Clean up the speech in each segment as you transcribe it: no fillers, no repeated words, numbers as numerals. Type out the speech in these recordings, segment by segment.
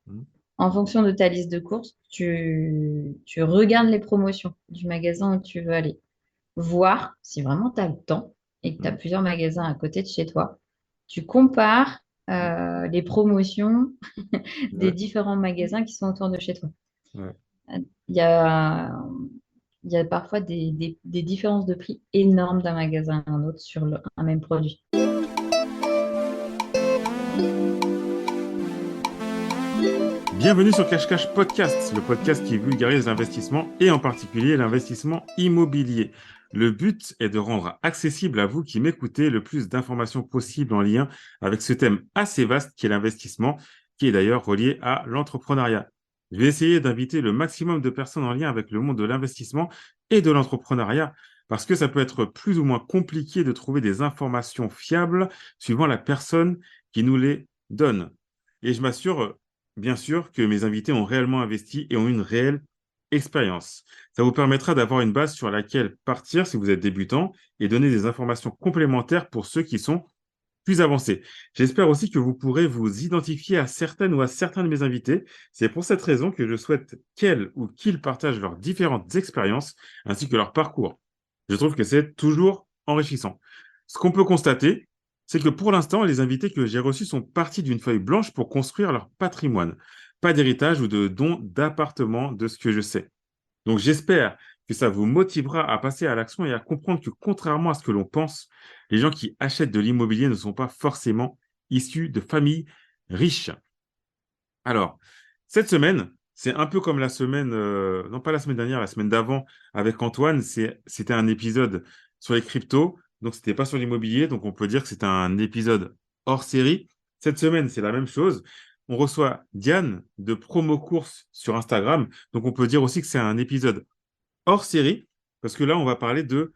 Mmh. En fonction de ta liste de courses, tu regardes les promotions du magasin où tu veux aller. Voir si vraiment tu as le temps et que tu as Mmh. plusieurs magasins à côté de chez toi. Tu compares Mmh. les promotions des Ouais, différents magasins qui sont autour de chez toi. ouais. Il y a, il y a parfois des différences de prix énormes d'un magasin à un autre sur un même produit. Bienvenue sur Cash Cash Podcast, le podcast qui vulgarise l'investissement et en particulier l'investissement immobilier. Le but est de rendre accessible à vous qui m'écoutez le plus d'informations possibles en lien avec ce thème assez vaste qui est l'investissement, qui est d'ailleurs relié à l'entrepreneuriat. Je vais essayer d'inviter le maximum de personnes en lien avec le monde de l'investissement et de l'entrepreneuriat parce que ça peut être plus ou moins compliqué de trouver des informations fiables suivant la personne qui nous les donne. Et je m'assure bien sûr que mes invités ont réellement investi et ont une réelle expérience. Ça vous permettra d'avoir une base sur laquelle partir si vous êtes débutant et donner des informations complémentaires pour ceux qui sont plus avancés. J'espère aussi que vous pourrez vous identifier à certaines ou à certains de mes invités. C'est pour cette raison que je souhaite qu'elles ou qu'ils partagent leurs différentes expériences ainsi que leur parcours. Je trouve que c'est toujours enrichissant. Ce qu'on peut constater, c'est que pour l'instant, les invités que j'ai reçus sont partis d'une feuille blanche pour construire leur patrimoine. Pas d'héritage ou de don d'appartement de ce que je sais. Donc j'espère que ça vous motivera à passer à l'action et à comprendre que contrairement à ce que l'on pense, les gens qui achètent de l'immobilier ne sont pas forcément issus de familles riches. Alors, cette semaine, c'est un peu comme la semaine, non pas la semaine dernière, la semaine d'avant avec Antoine, c'était un épisode sur les cryptos, donc c'était pas sur l'immobilier, donc on peut dire que c'est un épisode hors série. Cette semaine, c'est la même chose. On reçoit Diane de Promo Course sur Instagram, donc on peut dire aussi que c'est un épisode hors série, parce que là, on va parler de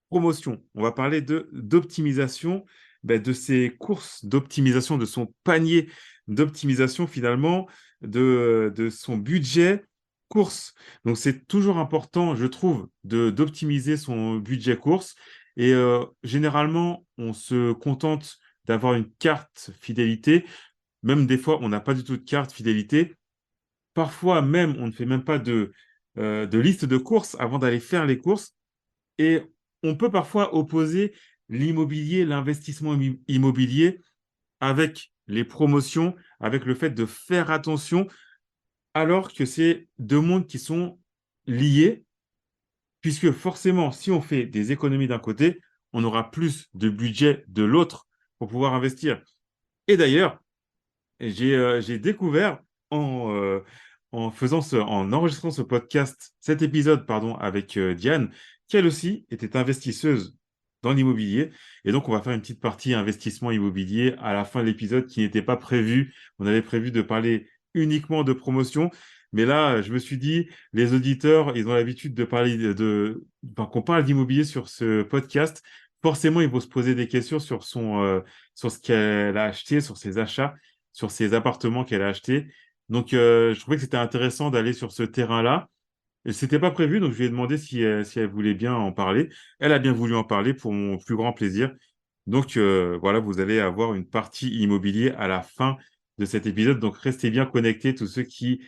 promotion, on va parler de d'optimisation, de ses courses, d'optimisation de son panier, d'optimisation finalement de son budget course. Donc, c'est toujours important, je trouve, d'optimiser son budget course. Et généralement, on se contente d'avoir une carte fidélité. Même des fois, on n'a pas du tout de carte fidélité. Parfois même, on ne fait même pas de liste de courses avant d'aller faire les courses. Et on peut parfois opposer l'immobilier, l'investissement immobilier avec les promotions, avec le fait de faire attention, alors que c'est deux mondes qui sont liés, puisque forcément, si on fait des économies d'un côté, on aura plus de budget de l'autre pour pouvoir investir. Et d'ailleurs, j'ai découvert en enregistrant ce podcast, cet épisode, pardon, avec Diane, qu'elle aussi était investisseuse dans l'immobilier. Et donc, on va faire une petite partie investissement immobilier à la fin de l'épisode qui n'était pas prévu. On avait prévu de parler uniquement de promotion. Mais là, je me suis dit, les auditeurs, ils ont l'habitude de parler enfin, qu'on parle d'immobilier sur ce podcast. Forcément, ils vont se poser des questions sur ce qu'elle a acheté, sur ses achats, sur ses appartements qu'elle a achetés. Donc, je trouvais que c'était intéressant d'aller sur ce terrain-là. Et c'était pas prévu, donc je lui ai demandé si elle voulait bien en parler. Elle a bien voulu en parler pour mon plus grand plaisir. Donc, voilà, vous allez avoir une partie immobilier à la fin de cet épisode. Donc, restez bien connectés, tous ceux qui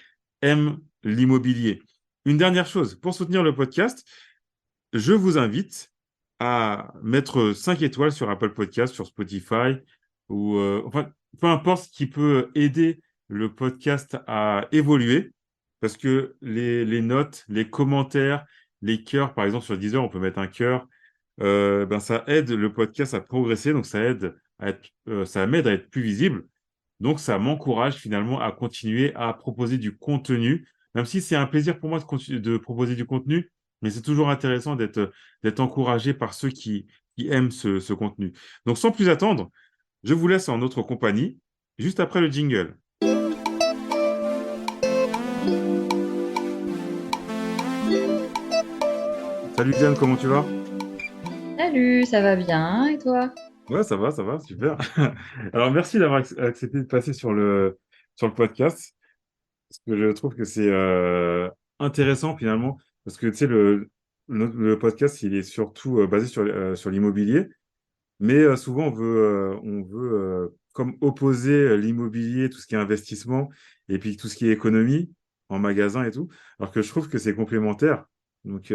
aiment l'immobilier. Une dernière chose, pour soutenir le podcast, je vous invite à mettre 5 étoiles sur Apple Podcast, sur Spotify, ou enfin, peu importe ce qui peut aider le podcast à évoluer, parce que les notes, les commentaires, les cœurs, par exemple sur Deezer, on peut mettre un cœur, ça aide le podcast à progresser, donc ça m'aide à être plus visible, donc ça m'encourage finalement à continuer à proposer du contenu, même si c'est un plaisir pour moi de proposer du contenu, mais c'est toujours intéressant d'être encouragé par ceux qui aiment ce contenu. Donc, sans plus attendre, je vous laisse en notre compagnie, juste après le jingle. Salut Diane, comment tu vas? Salut, ça va bien et toi? Ouais, ça va, super. Alors, merci d'avoir accepté de passer sur le podcast, parce que je trouve que c'est intéressant finalement, parce que tu sais, le podcast, il est surtout basé sur l'immobilier. Mais souvent, on veut comme opposer l'immobilier, tout ce qui est investissement, et puis tout ce qui est économie en magasin et tout, alors que je trouve que c'est complémentaire. Donc,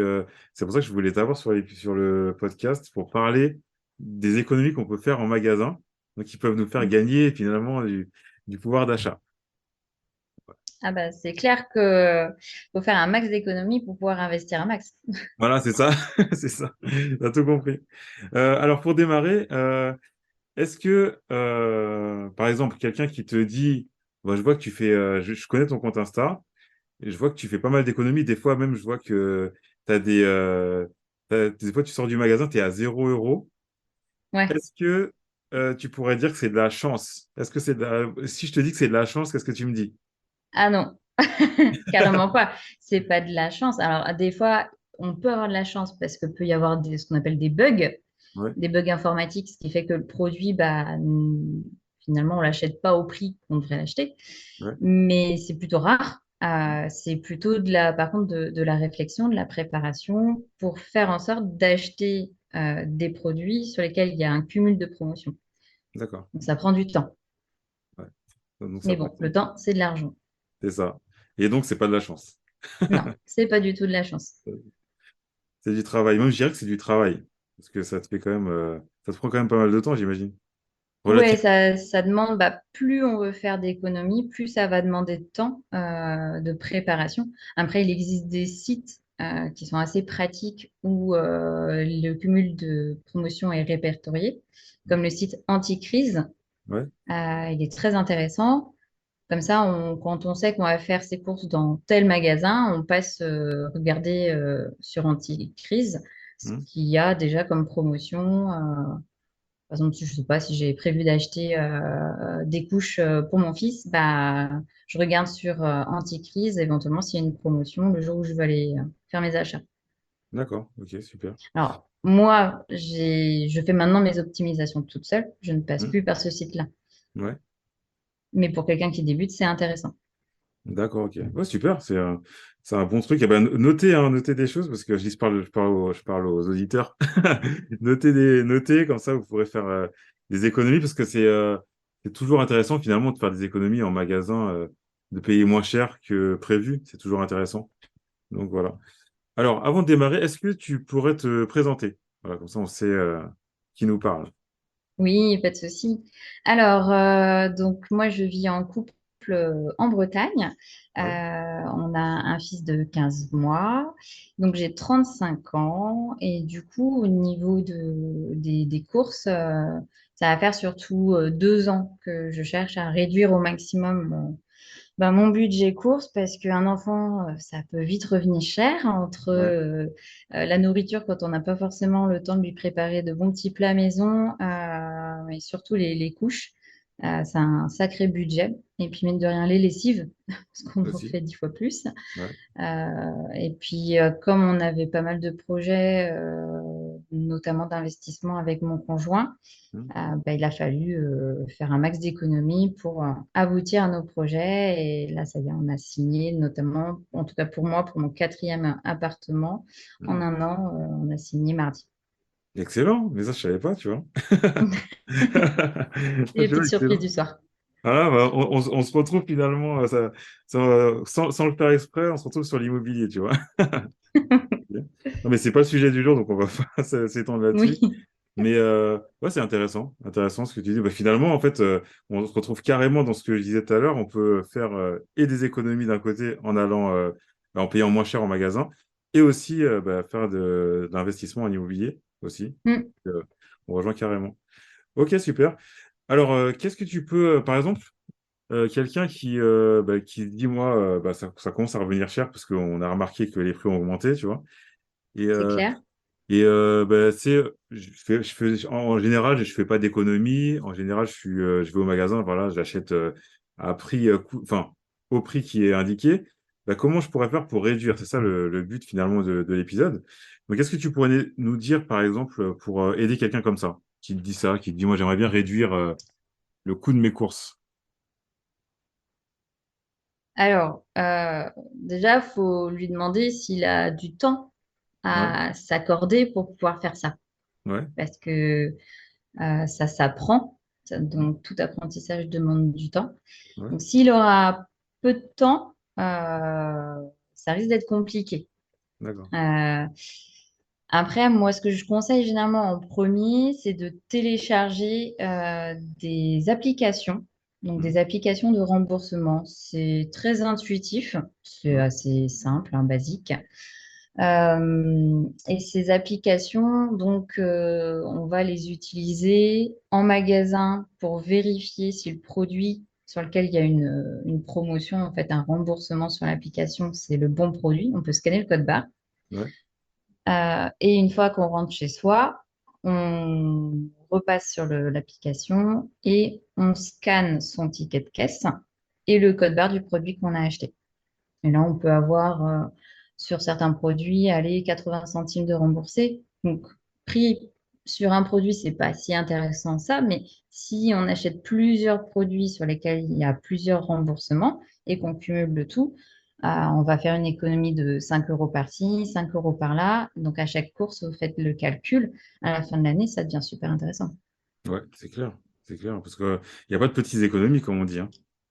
c'est pour ça que je voulais t'avoir sur le podcast pour parler des économies qu'on peut faire en magasin, donc qui peuvent nous faire gagner finalement du pouvoir d'achat. Ah bah, c'est clair que faut faire un max d'économies pour pouvoir investir un max. Voilà, c'est ça, c'est ça. T'as tout compris. Alors pour démarrer, est-ce que, par exemple, quelqu'un qui te dit, bah, je vois que tu fais, je connais ton compte Insta, et je vois que tu fais pas mal d'économies. Des fois même, je vois que t'as des fois tu sors du magasin, tu es à 0 euros. Ouais. Est-ce que tu pourrais dire que c'est de la chance? Est-ce que c'est si je te dis que c'est de la chance, qu'est-ce que tu me dis? Ah non, carrément pas. C'est pas de la chance. Alors, des fois, on peut avoir de la chance parce que peut y avoir ce qu'on appelle Ouais, des bugs informatiques, ce qui fait que le produit, bah, finalement, on l'achète pas au prix qu'on devrait l'acheter. ouais, Mais c'est plutôt rare. C'est plutôt par contre, de la réflexion, de la préparation pour faire en sorte d'acheter des produits sur lesquels il y a un cumul de promotions. d'accord. Donc, ça prend du temps. Ouais. Donc ça Mais prend bon, du le temps. temps, c'est de l'argent. C'est ça. Et donc, c'est pas de la chance. Non, c'est pas du tout de la chance. C'est du travail. Même, je dirais que c'est du travail. Parce que ça te fait quand même, ça te prend quand même pas mal de temps, j'imagine. Ouais, Relatif. ça demande, bah, plus on veut faire d'économies, plus ça va demander de temps de préparation. Après, il existe des sites qui sont assez pratiques où le cumul de promotions est répertorié, comme le site Anticrise. Ouais. Il est très intéressant. Comme ça, quand on sait qu'on va faire ses courses dans tel magasin, on passe regarder sur Anticrise ce Hmm. qu'il y a déjà comme promotion. Par exemple, si je sais pas si j'ai prévu d'acheter des couches pour mon fils, bah, je regarde sur Anticrise, éventuellement s'il y a une promotion le jour où je vais aller faire mes achats. D'accord. Ok, super. Alors, moi, je fais maintenant mes optimisations toute seule. Je ne passe Hmm. plus par ce site-là. Ouais. Mais pour quelqu'un qui débute, c'est intéressant. D'accord, ok. Ouais, super. C'est un bon truc. Eh ben, notez, hein, notez des choses parce que je parle aux auditeurs. Notez, comme ça, vous pourrez faire des économies parce que c'est toujours intéressant finalement de faire des économies en magasin, de payer moins cher que prévu. C'est toujours intéressant. Donc voilà. Alors, avant de démarrer, est-ce que tu pourrais te présenter? Voilà, comme ça, on sait qui nous parle. Oui, pas de souci. Alors, donc moi, je vis en couple en Bretagne. Ouais. On a un fils de 15 mois. Donc, j'ai 35 ans. Et du coup, au niveau des courses, ça va faire surtout 2 ans que je cherche à réduire au maximum mon budget course parce qu'un enfant, ça peut vite revenir cher entre Ouais. la nourriture quand on n'a pas forcément le temps de lui préparer de bons petits plats maison et surtout les couches. C'est un sacré budget. Et puis, mine de rien, les lessives, parce qu'on en Aussi. fait 10 fois plus. Ouais. Et puis, comme on avait pas mal de projets, notamment d'investissement avec mon conjoint, Hmm. bah, il a fallu faire un max d'économies pour aboutir à nos projets. Et là, ça y est, on a signé, notamment, en tout cas pour moi, pour mon quatrième appartement. En Hmm. un an, on a signé mardi. Excellent. Mais ça, je savais pas, tu vois. Ah, Les tu vois, petites surprises excellent. du soir. Ah, bah, on se retrouve finalement, sans le faire exprès, on se retrouve sur l'immobilier, tu vois. Non, mais c'est pas le sujet du jour, donc on va pas s'étendre là-dessus. Oui. Mais ouais, c'est intéressant, intéressant ce que tu dis. Bah, finalement, en fait, on se retrouve carrément dans ce que je disais tout à l'heure. On peut faire et des économies d'un côté en allant, en payant moins cher en magasin, et aussi bah, faire de l'investissement en immobilier aussi. Mm. Euh, on rejoint carrément. Ok, super. Alors, qu'est-ce que tu peux, par exemple, quelqu'un qui dit, moi, bah, ça commence à revenir cher parce qu'on a remarqué que les prix ont augmenté, tu vois. Et, C'est clair. bah, en général, je fais pas d'économie. En général, je vais au magasin, voilà, j'achète à prix, enfin, au prix qui est indiqué. Bah, comment je pourrais faire pour réduire? C'est ça le but finalement de l'épisode. Donc, qu'est-ce que tu pourrais nous dire, par exemple, pour aider quelqu'un comme ça, qui te dit ça, qui te dit, moi, j'aimerais bien réduire le coût de mes courses. Alors, déjà, il faut lui demander s'il a du temps Ouais, à s'accorder pour pouvoir faire ça. ouais, Parce que ça s'apprend. mm, Donc, tout apprentissage demande du temps. ouais, Donc, s'il aura peu de temps, ça risque d'être compliqué. D'accord. Euh, Après, moi, ce que je conseille généralement en premier, c'est de télécharger des applications, donc Hmm. des applications de remboursement. C'est très intuitif, c'est Ouais. assez simple, hein, basique. Et ces applications, donc, on va les utiliser en magasin pour vérifier si le produit sur lequel il y a une promotion, en fait, un remboursement sur l'application, c'est le bon produit. On peut scanner le code barre. Ouais. Et une fois qu'on rentre chez soi, on repasse sur l'application et on scanne son ticket de caisse et le code barre du produit qu'on a acheté. Et là, on peut avoir sur certains produits, allez, 80 centimes de remboursé. Donc, prix sur un produit, c'est pas si intéressant ça, mais si on achète plusieurs produits sur lesquels il y a plusieurs remboursements et qu'on cumule le tout, on va faire une économie de 5 euros par-ci, 5 euros par-là. Donc, à chaque course, vous faites le calcul. À la fin de l'année, ça devient super intéressant. Ouais, c'est clair. C'est clair. Parce que il n'y a pas de petites économies, comme on dit, hein.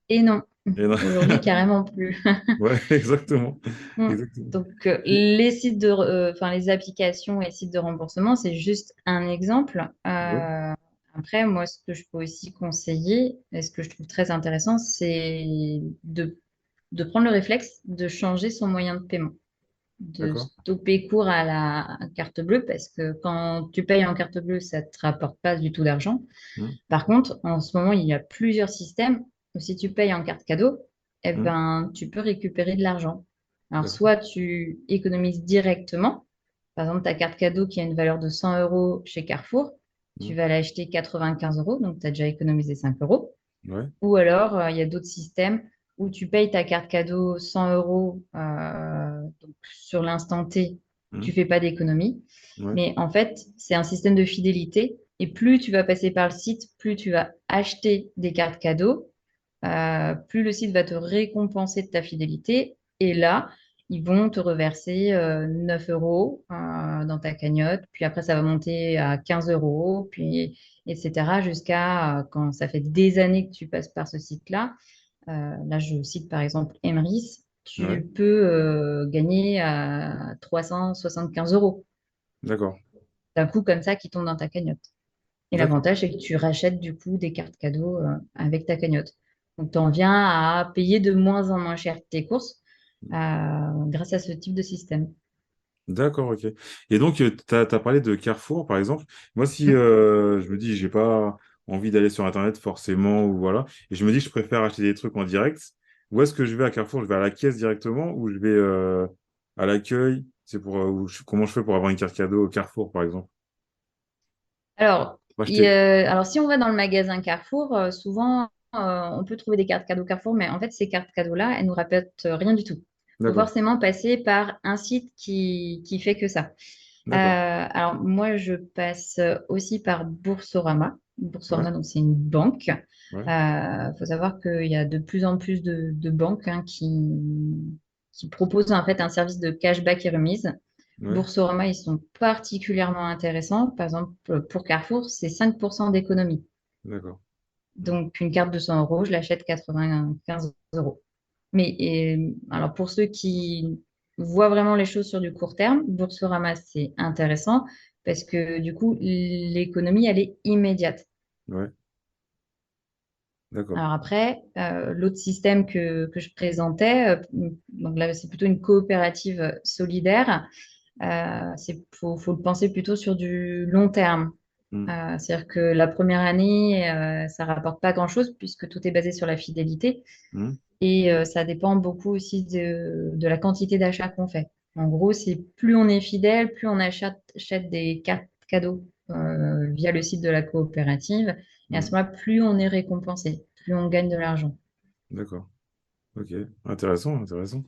Et non, Et non. aujourd'hui, carrément plus. Ouais, exactement. Mm. Exactement. Donc, Et- les sites enfin, les applications et sites de remboursement, c'est juste un exemple. ouais, Après, moi, ce que je peux aussi conseiller, et ce que je trouve très intéressant, c'est de prendre le réflexe de changer son moyen de paiement, de d'accord. stopper court à la carte bleue, parce que quand tu payes en carte bleue, ça ne te rapporte pas du tout d'argent. Hmm. Par contre, en ce moment, il y a plusieurs systèmes où si tu payes en carte cadeau, eh Hmm. ben, tu peux récupérer de l'argent. Alors, D'accord. soit tu économises directement, par exemple, ta carte cadeau qui a une valeur de 100 euros chez Carrefour, Hmm. tu vas l'acheter 95 euros, donc tu as déjà économisé 5 euros. Ouais. Ou alors, il y a d'autres systèmes où tu payes ta carte cadeau 100 euros donc sur l'instant T, tu Hmm. fais pas d'économie. Ouais. Mais en fait, c'est un système de fidélité. Et plus tu vas passer par le site, plus tu vas acheter des cartes cadeaux, plus le site va te récompenser de ta fidélité. Et là, ils vont te reverser 9 euros dans ta cagnotte. Puis après, ça va monter à 15 euros, puis etc. jusqu'à quand ça fait des années que tu passes par ce site-là. Là, je cite par exemple Emrys. Ouais. Tu peux gagner à 375 euros D'accord. d'un coup comme ça qui tombe dans ta cagnotte. Et D'accord. l'avantage, c'est que tu rachètes du coup des cartes cadeaux avec ta cagnotte. Donc, tu en viens à payer de moins en moins cher tes courses grâce à ce type de système. D'accord, ok. Et donc, tu as parlé de Carrefour, par exemple. Moi, si Mm. je me dis, j'ai pas envie d'aller sur Internet forcément, ou voilà, et je me dis, je préfère acheter des trucs en direct, où est-ce que je vais à Carrefour? Je vais à la caisse directement ou je vais à l'accueil? C'est pour comment je fais pour avoir une carte cadeau au Carrefour, par exemple? Alors, Pour acheter. alors, si on va dans le magasin Carrefour, souvent, on peut trouver des cartes cadeaux Carrefour, mais en fait, ces cartes cadeaux-là, elles nous rapportent rien du tout. Il faut D'accord, forcément passer par un site qui fait que ça. d'accord. Alors, moi, je passe aussi par Boursorama. Ouais, Boursorama, donc, c'est une banque. ouais, Il faut savoir qu'il y a de plus en plus de banques hein, qui proposent en fait un service de cashback et remise. ouais, Boursorama, ils sont particulièrement intéressants. Par exemple, pour Carrefour, c'est 5% d'économie. d'accord. Donc, une carte de 100 euros, je l'achète 95 euros. Mais alors, pour ceux qui voient vraiment les choses sur du court terme, Boursorama, c'est intéressant parce que du coup, l'économie, elle est immédiate. Ouais, d'accord. Alors après, l'autre système que je présentais, donc là, c'est plutôt une coopérative solidaire. Faut le penser plutôt sur du long terme. Hmm, C'est-à-dire que la première année, ça rapporte pas grand-chose puisque tout est basé sur la fidélité hmm, et ça dépend beaucoup aussi de la quantité d'achats qu'on fait. En gros, c'est plus on est fidèle, plus on achète des cartes cadeaux via le site de la coopérative et à ce hmm, moment-là, plus on est récompensé, plus on gagne de l'argent. d'accord. Ok, intéressant, intéressant.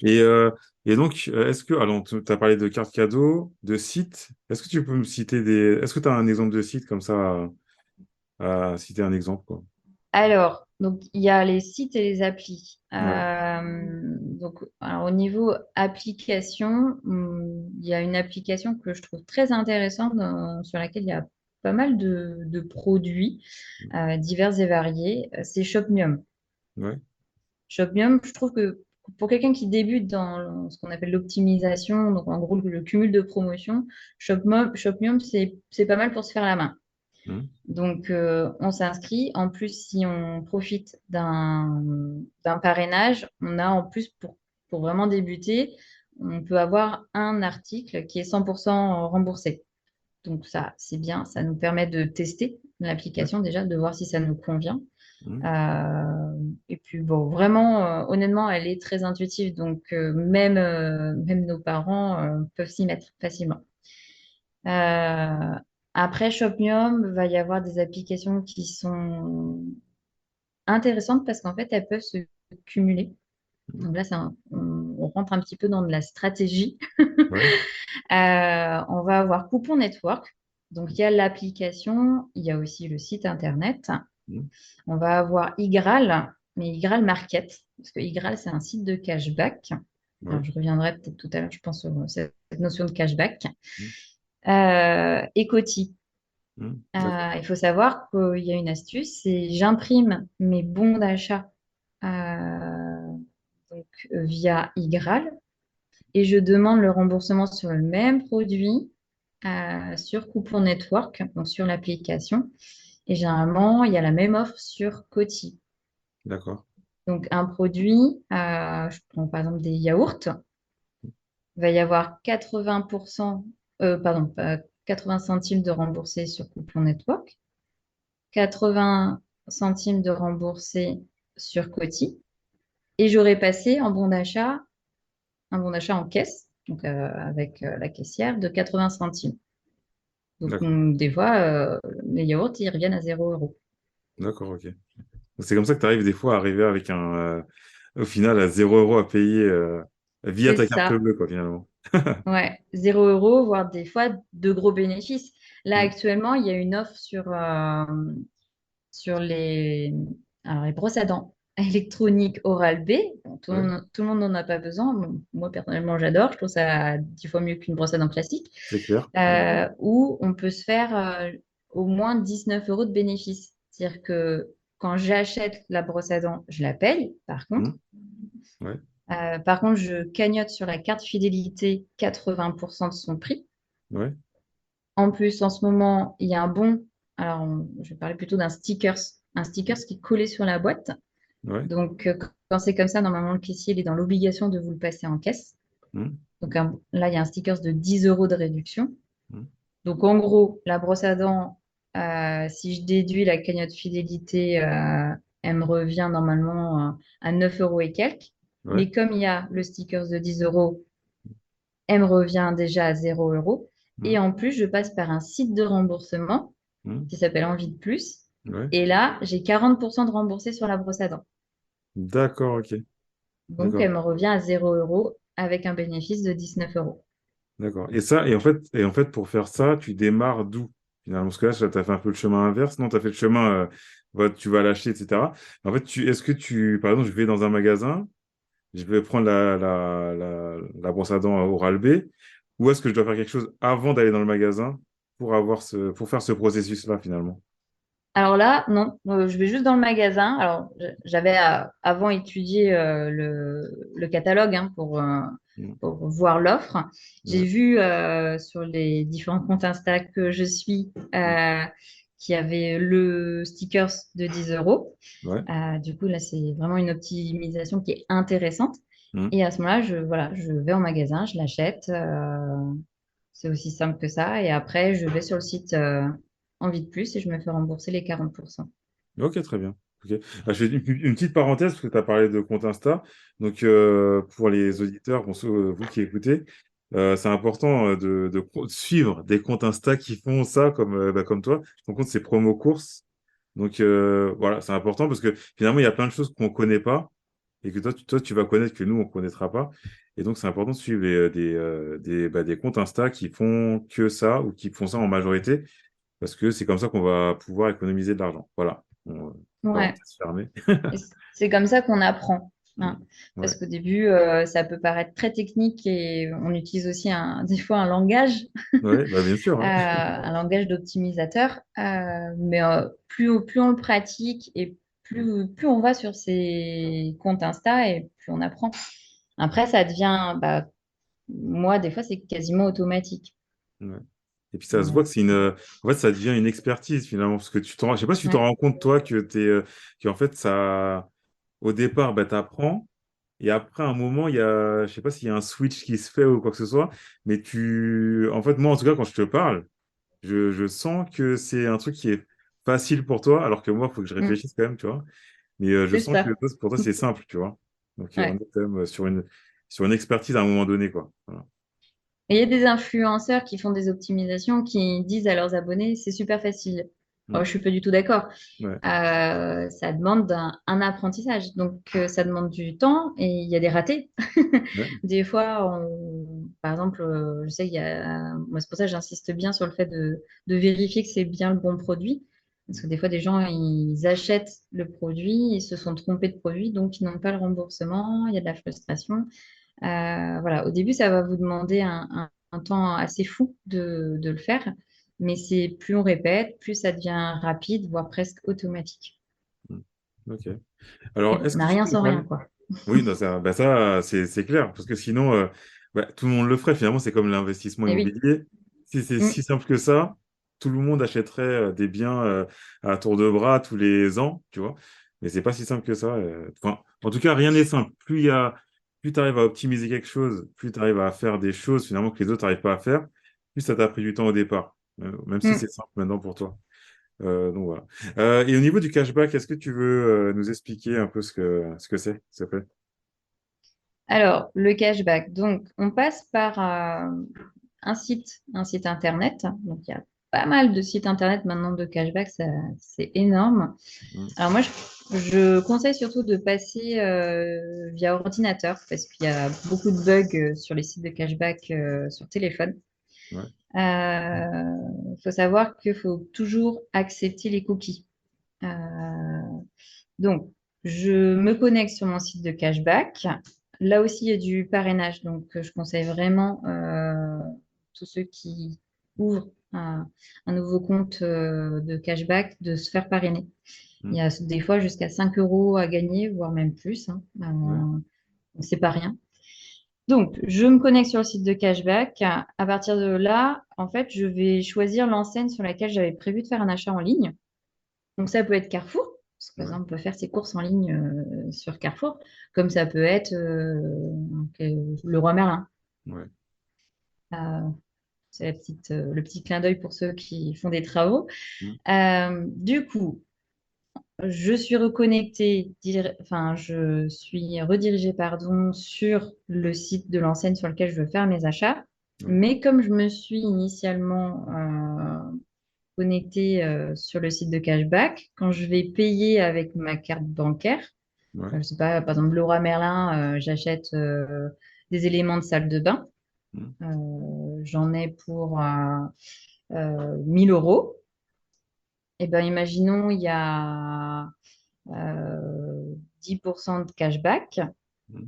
Et, euh, et donc, est-ce que, alors, tu as parlé de cartes cadeaux, de sites. Est-ce que tu peux me citer est-ce que tu as un exemple de site comme ça à citer un exemple, quoi? Alors, donc il y a les sites et les applis. Ouais, Donc, alors, au niveau application, il y a une application que je trouve très intéressante sur laquelle il y a pas mal de produits divers et variés. C'est Shopmium. ouais, Shopmium, je trouve que pour quelqu'un qui débute dans ce qu'on appelle l'optimisation, donc en gros le cumul de promotions, Shopmium, c'est pas mal pour se faire la main. Mhm. Donc, on s'inscrit. En plus, si on profite d'un parrainage, on a en plus, pour vraiment débuter, on peut avoir un article qui est 100% remboursé. Donc, ça, c'est bien. Ça nous permet de tester Ouais. l'application déjà, de voir si ça nous convient. Mhm. Et puis, bon, vraiment, honnêtement, elle est très intuitive. Donc, même nos parents peuvent s'y mettre facilement. Euh, Après Shopmium, va y avoir des applications qui sont intéressantes parce qu'en fait, elles peuvent se cumuler. Mhm. Donc là, on rentre un petit peu dans de la stratégie. Ouais. On va avoir Coupon Network. Donc, il y a l'application, il y a aussi le site internet. Mhm. On va avoir Igral, mais Igral Market, parce que Igral, c'est un site de cashback. Ouais. Alors, je reviendrai peut-être tout à l'heure, je pense, sur cette notion de cashback. Mhm. Et Coty. Mhm. D'accord. Il faut savoir qu'il y a une astuce, c'est j'imprime mes bons d'achat via Igral et je demande le remboursement sur le même produit sur Coupon Network, donc sur l'application. Et généralement, il y a la même offre sur Coty. D'accord. Donc un produit, je prends par exemple des yaourts, il va y avoir 80%, pardon, pas 80 centimes de remboursés sur Coupon Network, 80 centimes de remboursé sur Coty et j'aurais passé un bon d'achat en caisse, donc avec la caissière, de 80 centimes. Donc D'accord. des fois, les yaourts, ils reviennent à 0 euros. D'accord, ok. C'est comme ça que tu arrives des fois à arriver avec au final, à 0 € à payer via C'est ta carte ça, bleue, quoi, finalement. ouais, 0 euros, voire des fois de gros bénéfices. Là, Mhm. actuellement, il y a une offre sur alors, les brosses à dents électroniques Oral-B. Bon, Ouais, tout le monde n'en a pas besoin. Bon, moi, personnellement, j'adore. Je trouve ça 10 fois mieux qu'une brosse à dents classique. c'est clair. Mhm. Où on peut se faire au moins 19 euros de bénéfice. C'est-à-dire que quand j'achète la brosse à dents, je la paye, par contre. Mhm. Ouais, Par contre, je cagnotte sur la carte fidélité 80% de son prix. ouais, En plus, en ce moment, il y a un bon. Alors, je vais parler plutôt d'un stickers. Un stickers qui est collé sur la boîte. ouais. Donc, quand c'est comme ça, normalement, le caissier il est dans l'obligation de vous le passer en caisse. Mhm. Donc, là, il y a un stickers de 10 euros de réduction. Mhm. Donc, en gros, la brosse à dents, si je déduis la cagnotte fidélité, elle me revient normalement à 9 euros et quelques. Ouais. Mais comme il y a le stickers de 10 euros, elle me revient déjà à 0 euros. Et Mhm. en plus, je passe par un site de remboursement Mhm. qui s'appelle Envie de plus. Ouais. Et là, j'ai 40% de remboursé sur la brosse à dents. D'accord, ok. Donc, D'accord. elle me revient à 0 euros avec un bénéfice de 19 euros. D'accord. Et en fait, pour faire ça, tu démarres d'où? Finalement, parce que là, tu as fait un peu le chemin inverse. Non, tu as fait le chemin, tu vas l'acheter, etc. En fait, est-ce que par exemple, je vais dans un magasin, je vais prendre la brosse à dents Oral-B, ou est-ce que je dois faire quelque chose avant d'aller dans le magasin pour faire ce processus-là, finalement? Alors là, non, je vais juste dans le magasin. Alors, j'avais avant étudié le catalogue Mm. pour voir l'offre. J'ai Ouais, vu sur les différents comptes Insta que je suis mm. qu'il y avait le stickers de 10 euros. Ouais, Du coup, là, c'est vraiment une optimisation qui est intéressante. mm. Et à ce moment-là, voilà, je vais en magasin, je l'achète. C'est aussi simple que ça. Et après, je vais sur le site Envie de plus et je me fais rembourser les 40%. Ok, très bien. Ok. Ah, je fais une petite parenthèse parce que tu as parlé de compte Insta. Donc, pour les auditeurs, bon, vous qui écoutez, c'est important de suivre des comptes Insta qui font ça comme toi. Ton compte, c'est promo course. Donc, voilà, c'est important parce que finalement, il y a plein de choses qu'on ne connaît pas et que toi, tu vas connaître que nous, on ne connaîtra pas. Et donc, c'est important de suivre des comptes Insta qui font que ça ou qui font ça en majorité parce que c'est comme ça qu'on va pouvoir économiser de l'argent. Voilà. Bon, Ouais, parenthèse fermée. et c'est comme ça qu'on apprend, Mm. hein. Parce Ouais. qu'au début, ça peut paraître très technique et on utilise aussi des fois Ouais, bah bien sûr, ouais. un langage d'optimisateur. Mais plus on le pratique et plus on va sur ces comptes Insta et plus on apprend. Après, ça devient, bah, moi, des fois, c'est quasiment automatique. Ouais. Et puis ça se voit Ouais. que en fait, ça devient une expertise finalement, parce que je sais pas si tu te Ouais. rends compte toi qu'en fait au départ, bah, t'apprends, et après un moment, je sais pas s'il y a un switch qui se fait ou quoi que ce soit, mais en fait, moi en tout cas, quand je te parle, je sens que c'est un truc qui est facile pour toi, alors que moi, il faut que je Mm. réfléchisse quand même, tu vois. Mais je C'est sens que ça. toi, pour toi, c'est simple, tu vois. Donc on Ouais. est quand même sur une expertise à un moment donné, quoi. Voilà. Et il y a des influenceurs qui font des optimisations qui disent à leurs abonnés, c'est super facile. Oh, Mm. je suis pas du tout d'accord. Ouais. Ça demande un apprentissage. Donc, ça demande du temps et il y a des ratés. Ouais. Des fois, par exemple, je sais qu'il y a, moi, c'est pour ça que j'insiste bien sur le fait de vérifier que c'est bien le bon produit. Parce que des fois, des gens, ils achètent le produit, ils se sont trompés de produit, donc ils n'ont pas le remboursement, il y a de la frustration. Voilà, au début, ça va vous demander un temps assez fou de le faire, mais c'est plus on répète, plus ça devient rapide, voire presque automatique. Mm. Ok. Mais Alors, bon, est-ce on que n'a tu rien peux me sans rien, parler? quoi. Oui, non, c'est clair, parce que sinon, bah, tout le monde le ferait. Finalement, c'est comme l'investissement Et oui. immobilier. Si c'est Mm, si simple que ça, tout le monde achèterait des biens à tour de bras tous les ans, tu vois. Mais c'est pas si simple que ça. Enfin, en tout cas, rien n'est simple. Plus tu arrives à optimiser quelque chose, plus tu arrives à faire des choses finalement que les autres n'arrivent pas à faire, plus ça t'a pris du temps au départ, même si mm. c'est simple maintenant pour toi. Donc voilà. Et au niveau du cashback, est-ce que tu veux nous expliquer un peu ce que c'est, s'il te plaît? Alors, le cashback. Donc, on passe par un site internet. Donc, il y a pas mal de sites internet maintenant de cashback, c'est énorme. Mm. Alors moi, je conseille surtout de passer via ordinateur parce qu'il y a beaucoup de bugs sur les sites de cashback sur téléphone. Ouais. Il faut savoir qu'il faut toujours accepter les cookies. Euh, donc, je me connecte sur mon site de cashback. Là aussi, il y a du parrainage. Donc, je conseille vraiment tous ceux qui ouvrent un nouveau compte de cashback de se faire parrainer. Il Mm. y a des fois jusqu'à 5 euros à gagner, voire même plus, hein. Ouais. Donc, c'est pas rien. Donc, je me connecte sur le site de cashback. À partir de là, en fait, je vais choisir l'enseigne sur laquelle j'avais prévu de faire un achat en ligne. Donc, ça peut être Carrefour, parce que par Ouais. exemple, on peut faire ses courses en ligne sur Carrefour, comme ça peut être le Roi Merlin. Ouais. Euh, c'est le petit clin d'œil pour ceux qui font des travaux. Mm. Du coup, je suis enfin, je suis redirigée, pardon, sur le site de l'enseigne sur lequel je veux faire mes achats. Ouais. Mais comme je me suis initialement connectée sur le site de cashback, quand je vais payer avec ma carte bancaire, Ouais. je sais pas, par exemple, Leroy Merlin, j'achète des éléments de salle de bain. Mm. J'en ai pour 1000 euros. Et ben, imaginons, il y a 10% de cashback. Mm.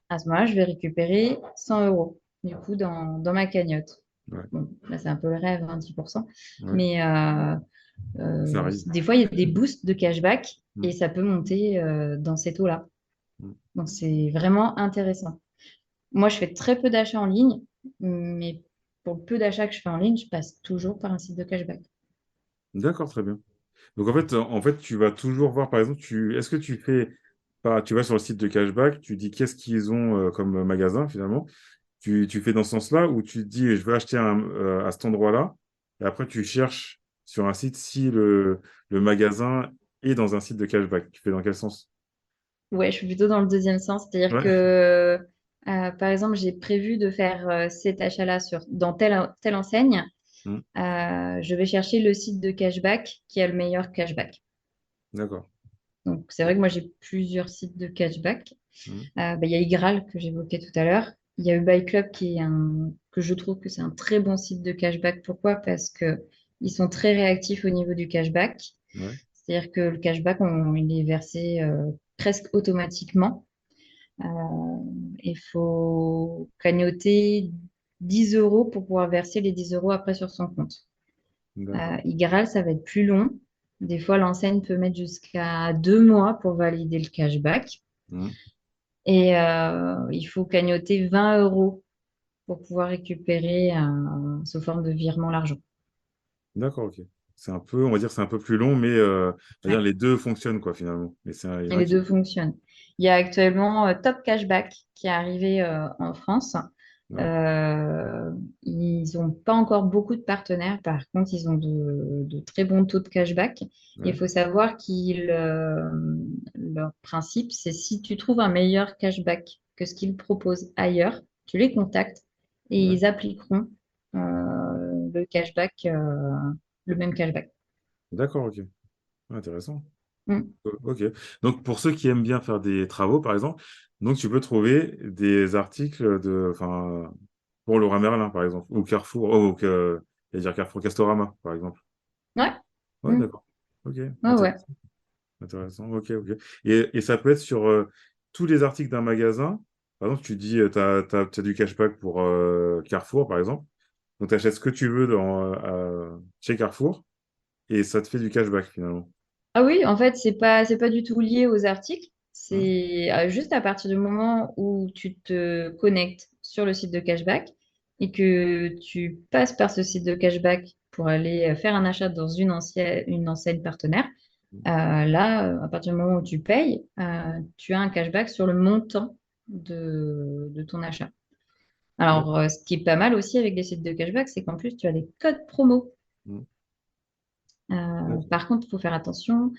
À ce moment-là, je vais récupérer 100 euros, du coup, dans ma cagnotte. Ouais. Bon, là, c'est un peu le rêve, hein, 10%. Ouais. Mais Ça arrive. des fois, il y a des boosts de cashback et Mm. ça peut monter dans ces taux-là. Mm. Donc, c'est vraiment intéressant. Moi, je fais très peu d'achats en ligne, mais pour le peu d'achats que je fais en ligne, je passe toujours par un site de cashback. D'accord, très bien. Donc en fait, tu vas toujours voir, par exemple, est-ce que tu vas sur le site de cashback, tu dis qu'est-ce qu'ils ont comme magasin finalement, tu fais dans ce sens-là, ou tu te dis je veux acheter à cet endroit-là, et après tu cherches sur un site si le magasin est dans un site de cashback. Tu fais dans quel sens? Ouais, je suis plutôt dans le deuxième sens, c'est-à-dire Ouais. que, par exemple, j'ai prévu de faire cet achat-là dans telle enseigne. Mm. Je vais chercher le site de cashback qui a le meilleur cashback. D'accord. Donc, c'est vrai que moi, j'ai plusieurs sites de cashback. Mm. Il y a iGraal que j'évoquais tout à l'heure. Il y a Buy Club que je trouve que c'est un très bon site de cashback. Pourquoi? Parce que ils sont très réactifs au niveau du cashback. Ouais. C'est-à-dire que le cashback, il est versé presque automatiquement. Euh, Il faut cagnoter 10 euros pour pouvoir verser les 10 euros après sur son compte. D'accord. iGraal, ça va être plus long. Des fois, l'enseigne peut mettre jusqu'à 2 mois pour valider le cashback. Mhm. Et il faut cagnoter 20 euros pour pouvoir récupérer sous forme de virement l'argent. D'accord, ok. C'est un peu, on va dire, c'est un peu plus long, mais on va dire Ouais. les deux fonctionnent, quoi, finalement. Mais il y en Et a les qui. deux fonctionnent. Il y a actuellement Top Cashback qui est arrivé en France. Ouais, Euh, Ils n'ont pas encore beaucoup de partenaires. Par contre, ils ont de très bons taux de cashback. Il ouais, faut savoir leur principe, c'est si tu trouves un meilleur cashback que ce qu'ils proposent ailleurs, tu les contactes et ouais. ils appliqueront le cashback, le même cashback. D'accord, ok. Intéressant. Mm. Ok. Donc, pour ceux qui aiment bien faire des travaux, par exemple, donc tu peux trouver des articles enfin, pour Laura Merlin, par exemple, ou Carrefour, j'allais dire Carrefour Castorama, par exemple. Ouais. Ouais, Mm. d'accord. Ok, Ouais, ouais. intéressant. Intéressant. Ok, ok. Et ça peut être sur tous les articles d'un magasin. Par exemple, tu dis, tu as du cashback pour Carrefour, par exemple. Donc, tu achètes ce que tu veux chez Carrefour et ça te fait du cashback, finalement. Ah oui, en fait, c'est pas du tout lié aux articles. Hein. C'est juste à partir du moment où tu te connectes sur le site de cashback et que tu passes par ce site de cashback pour aller faire un achat dans une enseigne partenaire. Là, à partir du moment où tu payes, tu as un cashback sur le montant de ton achat. Alors, D'accord. ce qui est pas mal aussi avec les sites de cashback, c'est qu'en plus, tu as des codes promo. Mmh. D'accord. Par contre, il faut faire attention.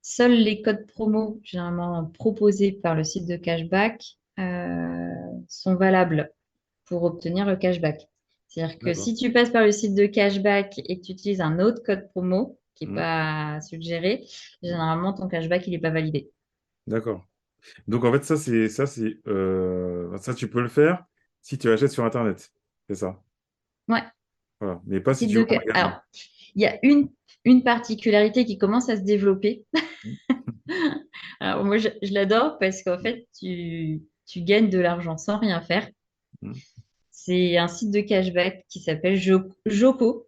Seuls les codes promo, généralement proposés par le site de cashback, sont valables pour obtenir le cashback. C'est-à-dire que D'accord. si tu passes par le site de cashback et que tu utilises un autre code promo qui n'est Mmh. pas suggéré, Mmh. généralement ton cashback il n'est pas validé. D'accord. Donc, en fait, ça, tu peux le faire si tu achètes sur Internet. C'est ça. Ouais, Voilà. Mais pas si site tu vas de en magasin. alors il y a une particularité qui commence à se développer. Mmh. Alors moi je l'adore parce qu'en fait tu gagnes de l'argent sans rien faire. Mmh. C'est un site de cashback qui s'appelle Joko,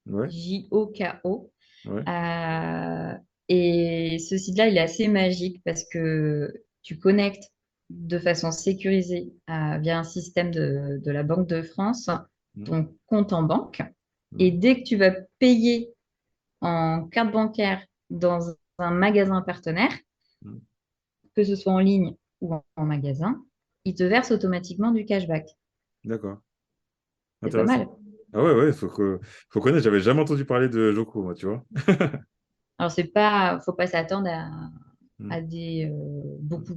Ouais. Joko. Ouais. Euh, et ce site-là, il est assez magique parce que tu connectes de façon sécurisée via un système de la Banque de France Mmh. ton compte en banque. Et Mmh. dès que tu vas payer en carte bancaire dans un magasin partenaire, Mmh. que ce soit en ligne ou en magasin, il te verse automatiquement du cashback. D'accord. C'est pas Intéressant. mal. Ah ouais, ouais, faut connaître. J'avais jamais entendu parler de Joko, moi, tu vois. Alors, c'est pas, faut pas s'attendre Mmh. à des beaucoup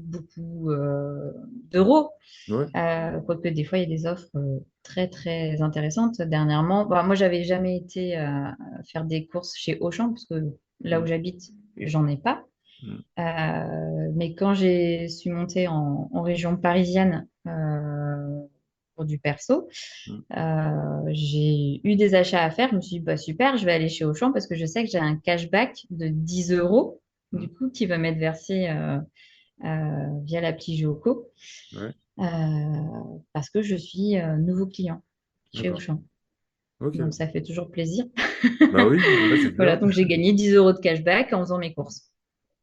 d'euros. Ouais. Quoique des fois, il y a des offres très, très intéressantes. Dernièrement, bah, moi, j'avais jamais été faire des courses chez Auchan, parce que là où Mmh. j'habite, j'en ai pas. Mmh. Mais quand j'ai suis montée en région parisienne pour du perso, Mmh. j'ai eu des achats à faire. Je me suis dit, bah, super, je vais aller chez Auchan parce que je sais que j'ai un cashback de 10 euros, Mmh. du coup, qui va m'être versé via l'appli Geoco, Ouais. euh, parce que je suis nouveau client chez D'accord. Auchan. Donc, Ok. ça fait toujours plaisir. Bah oui, ouais, c'est Voilà, clair. donc j'ai gagné 10 euros de cashback en faisant mes courses.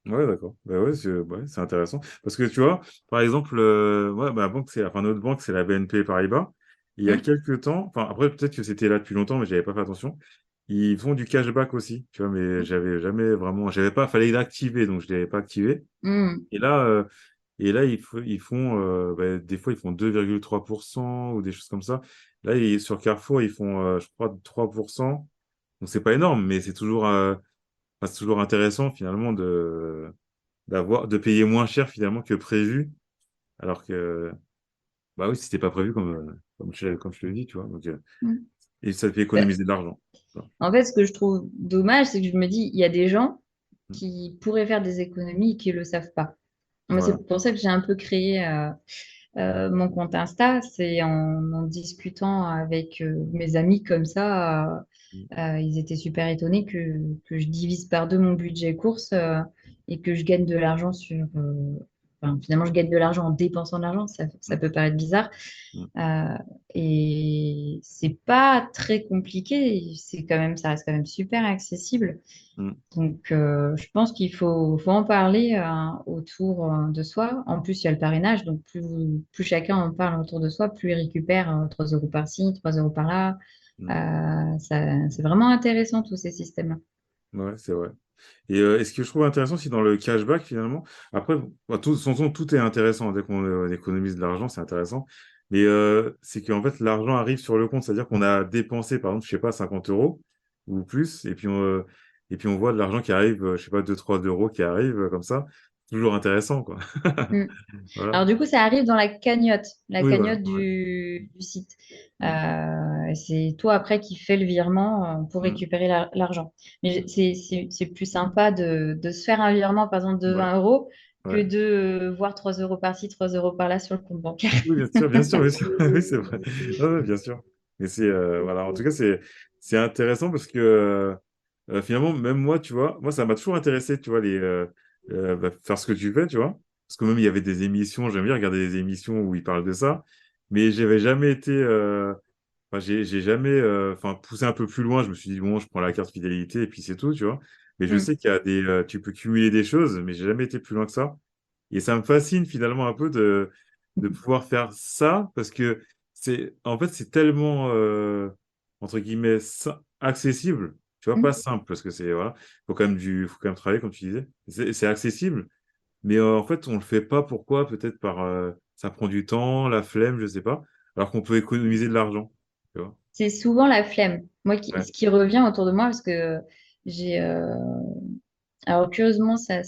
Ouais, d'accord. Bah ouais, c'est intéressant. Parce que tu vois, par exemple, ouais, ma banque, enfin, notre banque, c'est la BNP Paribas. Il y a Hmm. quelques temps, enfin, après, peut-être que c'était là depuis longtemps, mais j'avais pas fait attention. Ils font du cashback aussi, tu vois, mais j'avais jamais vraiment, j'avais pas, fallait l'activer, donc je l'avais pas activé. Hmm. Et là, ils font, bah, des fois, ils font 2,3% ou des choses comme ça. Là, sur Carrefour, ils font, je crois, 3%. Donc, c'est pas énorme, mais enfin, c'est toujours intéressant, finalement, de payer moins cher, finalement, que prévu. Alors que, bah oui, c'était pas prévu comme je te le dis, tu vois. Donc, Hmm. et ça te fait Bah, économiser de l'argent. Voilà. en fait, ce que je trouve dommage, c'est que je me dis, il y a des gens Mm. qui pourraient faire des économies et qui ne le savent pas. Moi, Voilà. c'est pour ça que j'ai un peu créé mon compte Insta. C'est en discutant avec mes amis comme ça. Mm. Ils étaient super étonnés que je divise par deux mon budget course et que je gagne de l'argent enfin, finalement, je gagne de l'argent en dépensant de l'argent, ça Mm, peut paraître bizarre. mm, Euh, et c'est pas très compliqué, ça reste quand même super accessible. mm. Donc, je pense faut en parler autour de soi. En plus, il y a le parrainage, donc plus chacun en parle autour de soi, plus il récupère 3 euros par-ci, 3 euros par-là. Mm. C'est vraiment intéressant, tous ces systèmes-là. Ouais, c'est vrai. Et ce que je trouve intéressant, c'est dans le cashback, finalement. Après, bah, de toute façon, tout est intéressant. Dès qu'on économise de l'argent, c'est intéressant. Mais c'est qu'en fait, l'argent arrive sur le compte. C'est-à-dire qu'on a dépensé, par exemple, je sais pas, 50 euros ou plus. Et puis on voit de l'argent qui arrive, je sais pas, 2, 3 euros qui arrivent comme ça. Toujours intéressant, quoi. Mm. Voilà. Alors du coup, ça arrive dans la Oui, voilà. cagnotte Ouais. du site. Mm, C'est toi après qui fais le virement pour mm, récupérer l'argent. Mais mm. c'est plus sympa de se faire un virement, par exemple, de Ouais, 20 euros que ouais. de voir 3 euros par-ci, 3 euros par-là sur le compte bancaire. Oui, bien sûr, bien sûr. Oui, c'est vrai. Ouais, ouais, bien sûr. Mais voilà. En tout cas, c'est intéressant parce que finalement, même moi, tu vois, moi, ça m'a toujours intéressé, tu vois, faire ce que tu fais, tu vois. Parce que même il y avait des émissions, j'aime bien regarder des émissions où ils parlent de ça, mais j'avais jamais été, enfin, j'ai jamais, enfin, poussé un peu plus loin. Je me suis dit bon, je prends la carte fidélité et puis c'est tout, tu vois. Mais je Mm. sais qu'il y a tu peux cumuler des choses, mais j'ai jamais été plus loin que ça. Et ça me fascine finalement un peu de pouvoir faire ça parce que en fait, c'est tellement, entre guillemets, accessible. Tu vois, pas Mm. simple parce que voilà, faut quand même travailler, comme tu disais. C'est accessible, mais en fait, on le fait pas. Pourquoi? Peut-être ça prend du temps, la flemme, je sais pas. Alors qu'on peut économiser de l'argent. Tu vois? C'est souvent la flemme. Ouais. Ce qui revient autour de moi, parce que j'ai... alors curieusement, ça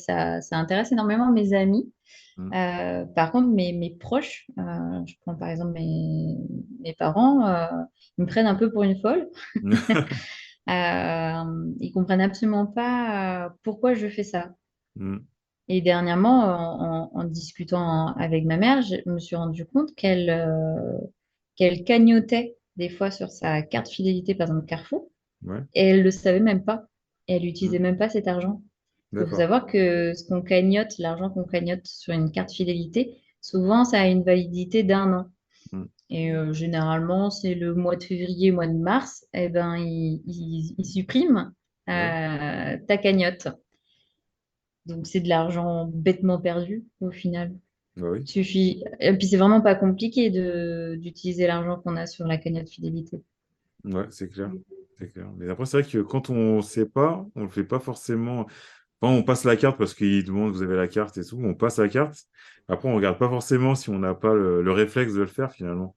intéresse énormément mes amis. Mm. Par contre, mes proches, je prends par exemple mes parents, ils me prennent un peu pour une folle. Ils comprennent absolument pas pourquoi je fais ça. Mm. Et dernièrement, en discutant avec ma mère, je me suis rendu compte qu'elle cagnotait des fois sur sa carte fidélité, par exemple Carrefour, Ouais. et elle le savait même pas. Et elle Mm. n'utilisait même pas cet argent. Il faut D'accord. savoir que ce qu'on cagnotte, l'argent qu'on cagnotte sur une carte fidélité, souvent ça a une validité d'un an. Mm. Et généralement, c'est le mois de février, mois de mars, eh ben, ils suppriment Ouais. ta cagnotte. Donc c'est de l'argent bêtement perdu au final. Bah oui. Suffit. Et puis c'est vraiment pas compliqué d'utiliser l'argent qu'on a sur la cagnotte fidélité. Ouais, c'est clair. C'est clair. Mais après, c'est vrai que quand on sait pas, on le fait pas forcément. Enfin, on passe la carte parce qu'ils demandent, vous avez la carte et tout. On passe la carte. Après, on regarde pas forcément si on n'a pas le réflexe de le faire finalement.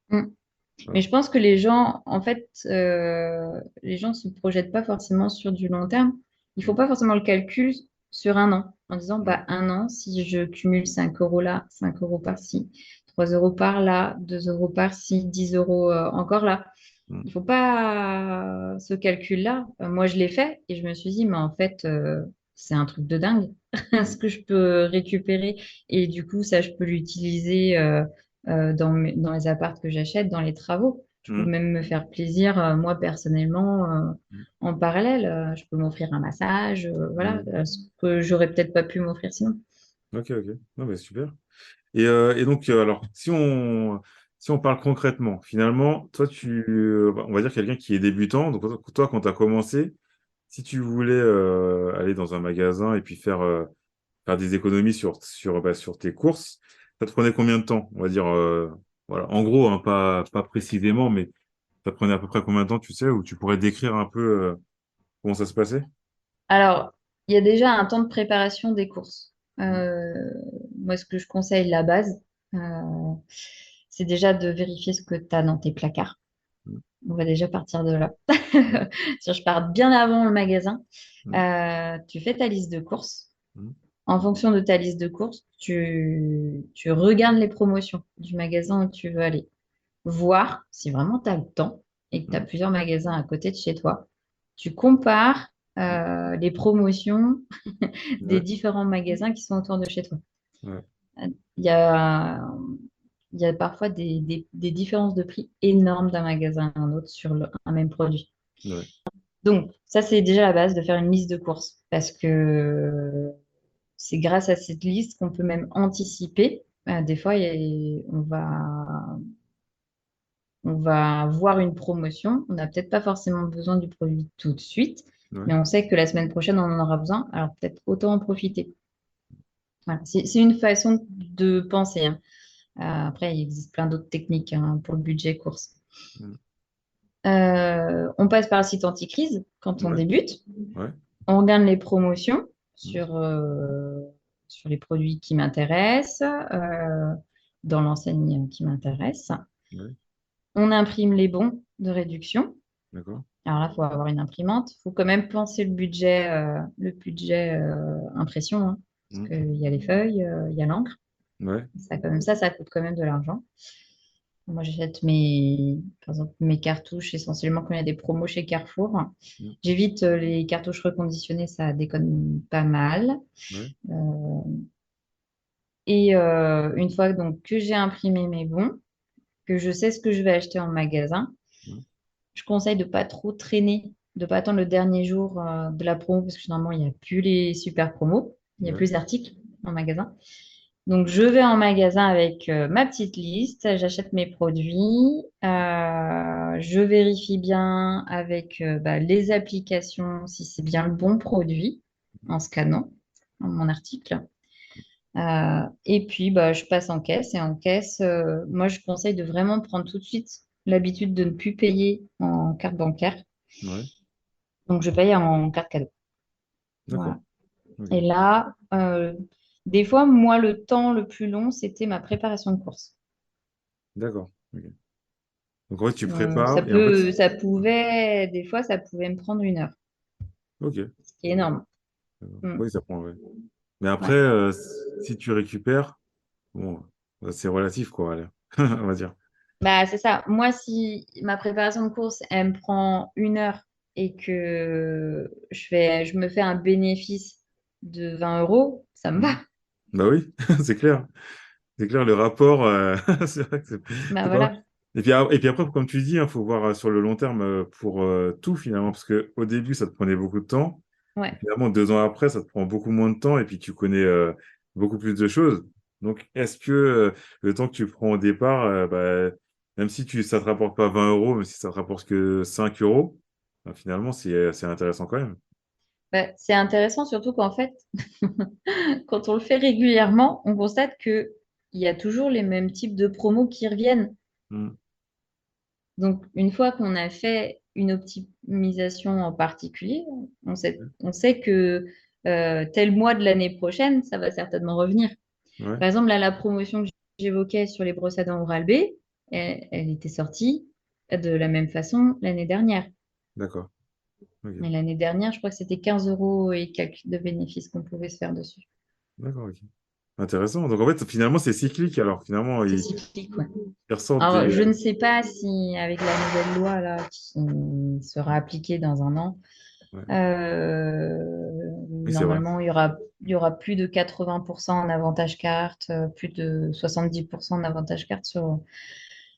Mm. Mais Voilà. je pense que les gens, en fait, les gens se projettent pas forcément sur du long terme. Ils font Mm. pas forcément le calcul sur un an, en disant, Mm. bah, un an, si je cumule 5 euros là, 5 euros par-ci, 3 euros par là, 2 euros par-ci, 10 euros encore là. Mm. Il faut pas ce calcul-là. Moi, je l'ai fait et je me suis dit, mais en fait, c'est un truc de dingue. Ce Mm. que je peux récupérer et du coup, ça, je peux l'utiliser dans les apparts que j'achète, dans les travaux. Je peux Mm. même me faire plaisir, moi, personnellement, Mm. en parallèle. Je peux m'offrir un massage, voilà, Mm. ce que j'aurais peut-être pas pu m'offrir sinon. Ok, ok. Non, mais super. Et donc, alors, si on parle concrètement, finalement, toi, on va dire quelqu'un qui est débutant. Donc, toi, quand tu as commencé, si tu voulais aller dans un magasin et puis faire des économies sur tes courses, ça te prenait combien de temps? On va dire, voilà, en gros, hein, pas précisément, mais ça te prenait à peu près combien de temps, tu sais, ou tu pourrais décrire un peu comment ça se passait? Alors, il y a déjà un temps de préparation des courses. Mm. Moi, ce que je conseille, la base, euh, c'est déjà de vérifier ce que tu as dans tes placards. Mm. On va déjà partir de là. Ouais. Si je pars bien avant le magasin, Mm. tu fais ta liste de courses. Mm. En fonction de ta liste de courses, tu regardes les promotions du magasin où tu veux aller. Voir si vraiment tu as le temps et que tu as Mm. plusieurs magasins à côté de chez toi. Tu compares Mm. les promotions des Ouais. différents magasins qui sont autour de chez toi. Ouais. Il y a, il y a parfois des différences de prix énormes d'un magasin à un autre sur un même produit. Ouais. Donc, ça, c'est déjà la base de faire une liste de courses parce que c'est grâce à cette liste qu'on peut même anticiper. Des fois, on va voir une promotion. On n'a peut-être pas forcément besoin du produit tout de suite, Ouais. mais on sait que la semaine prochaine, on en aura besoin. Alors peut-être autant en profiter. Voilà. C'est une façon de penser, hein. Après, il existe plein d'autres techniques, hein, pour le budget course. Mm. On passe par le site anti-crise quand on Ouais. débute. Ouais. On regarde les promotions Mm. sur les produits qui m'intéressent, dans l'enseigne qui m'intéresse. Ouais. On imprime les bons de réduction. D'accord. Alors là, il faut avoir une imprimante. Il faut quand même penser le budget impression, hein, parce Mm. qu'il y a les feuilles, il y a l'encre. Ouais. Ça coûte quand même de l'argent. Moi, j'achète par exemple, mes cartouches essentiellement quand il y a des promos chez Carrefour. Mm. J'évite les cartouches reconditionnées, ça déconne pas mal. Ouais. Euh, et une fois donc que j'ai imprimé mes bons, que je sais ce que je vais acheter en magasin, Mm. je conseille de pas trop traîner, de pas attendre le dernier jour de la promo, parce que généralement, il n'y a plus les super promos, il n'y a Ouais. plus d'articles en magasin. Donc, je vais en magasin avec ma petite liste, j'achète mes produits, je vérifie bien avec les applications si c'est bien le bon produit en scannant mon article. Et puis, je passe en caisse. Et en caisse, moi, je conseille de vraiment prendre tout de suite l'habitude de ne plus payer en carte bancaire. Ouais. Donc, je paye en carte cadeau. D'accord. Voilà. Ok. Et là, des fois, moi, le temps le plus long, c'était ma préparation de course. D'accord. Ok. Donc, en fait, tu Ça prépares et en fait, peut, ça pouvait, des fois, ça pouvait me prendre 1 heure, ok. ce qui est énorme. D'accord. Mm. Oui, ça prend, ouais. Mais après, Ouais. si tu récupères, bon, c'est relatif, quoi, allez, on va dire. C'est ça. Moi, si ma préparation de course, elle me prend 1 heure et que je me fais un bénéfice de 20 euros, ça me va. Mhm. Bah oui, c'est clair. C'est clair, le rapport, c'est vrai que c'est pas mal. Voilà. Et puis après, comme tu dis, il faut voir sur le long terme pour tout finalement, parce que au début, ça te prenait beaucoup de temps. Et Ouais. finalement, 2 ans après, ça te prend beaucoup moins de temps et puis tu connais beaucoup plus de choses. Donc, est-ce que le temps que tu prends au départ, même si ça te rapporte pas 20 euros, mais si ça te rapporte que 5 euros, finalement, c'est intéressant quand même. C'est intéressant, surtout qu'en fait, quand on le fait régulièrement, on constate que il y a toujours les mêmes types de promos qui reviennent. Mm. Donc, une fois qu'on a fait une optimisation en particulier, on sait que tel mois de l'année prochaine, ça va certainement revenir. Ouais, Par exemple, là, la promotion que j'évoquais sur les brosses à dents Oral-B, elle était sortie de la même façon l'année dernière. d'accord. Ok. Mais l'année dernière, je crois que c'était 15 euros et quelques de bénéfices qu'on pouvait se faire dessus. D'accord, ok. Intéressant. Donc en fait, finalement, c'est cyclique. Alors finalement, C'est ils, cyclique, ouais. ils ressortent Alors, des. je ne sais pas si avec la nouvelle loi là, qui sera appliquée dans un an, Ouais. Oui, c'est vrai. normalement, il y aura plus de 80% en avantage carte, plus de 70% en avantage carte sur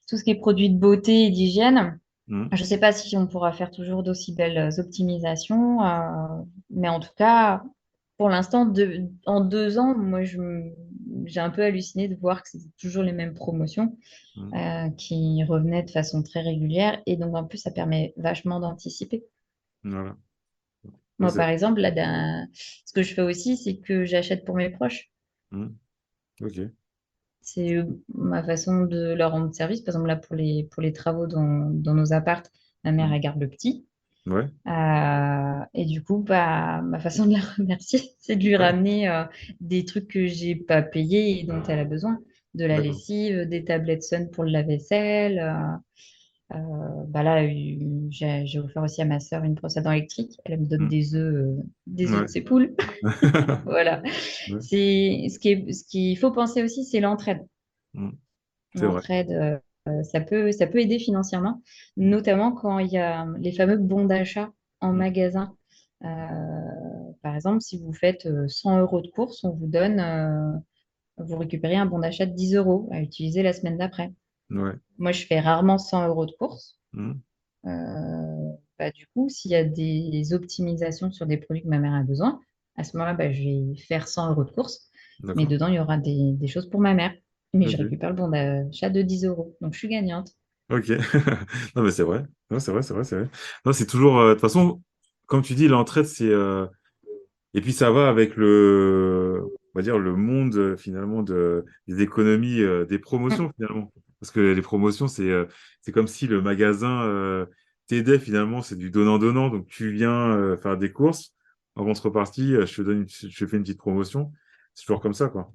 tout ce qui est produits de beauté et d'hygiène. Mhm. Je ne sais pas si on pourra faire toujours d'aussi belles optimisations, mais en tout cas, pour l'instant, en 2 ans, moi, j'ai un peu halluciné de voir que c'était toujours les mêmes promotions Mhm. qui revenaient de façon très régulière. Et donc, en plus, ça permet vachement d'anticiper. Voilà. Oui, Moi, par exemple, là, ce que je fais aussi, c'est que j'achète pour mes proches. Mhm. Ok. C'est ma façon de leur rendre service. Par exemple, là, pour les travaux dans nos appartes, ma mère, Mhm. elle garde le petit. Ouais. Et du coup, ma façon de la remercier, c'est de lui Ouais. ramener des trucs que j'ai pas payés et dont elle a besoin. De la D'accord. lessive, des tablettes Sun pour le lave-vaisselle. Là, j'ai offert aussi à ma sœur une brosse à dents électrique. Elle me donne Mhm. des œufs de Ouais. ses poules. Voilà. Ouais. Ce qu'il faut penser aussi, c'est l'entraide. Mhm. C'est vrai. L'entraide, ça peut aider financièrement, Mhm. notamment quand il y a les fameux bons d'achat en Mhm. magasin. Euh, Par exemple, si vous faites 100 euros de course, vous récupérez un bon d'achat de 10 euros à utiliser la semaine d'après. Ouais. Moi, je fais rarement 100 euros de course. Mhm. Du coup, s'il y a des optimisations sur des produits que ma mère a besoin, À ce moment-là, bah, je vais faire 100 euros de courses, mais D'accord. dedans, il y aura des choses pour ma mère. Mais je Ok. récupère le bon d'achat de 10 euros. Donc, je suis gagnante. Ok. Non, mais c'est vrai. Non, c'est vrai, c'est vrai, c'est vrai. Non, c'est toujours. De toute façon, comme tu dis, l'entraide, c'est. Et puis ça va avec on va dire, le monde finalement des économies, des promotions Mm. finalement. Parce que les promotions, c'est comme si le magasin t'aidait finalement, c'est du donnant-donnant. Donc tu viens faire des courses, en contrepartie, je te fais une petite promotion. C'est toujours comme ça, quoi.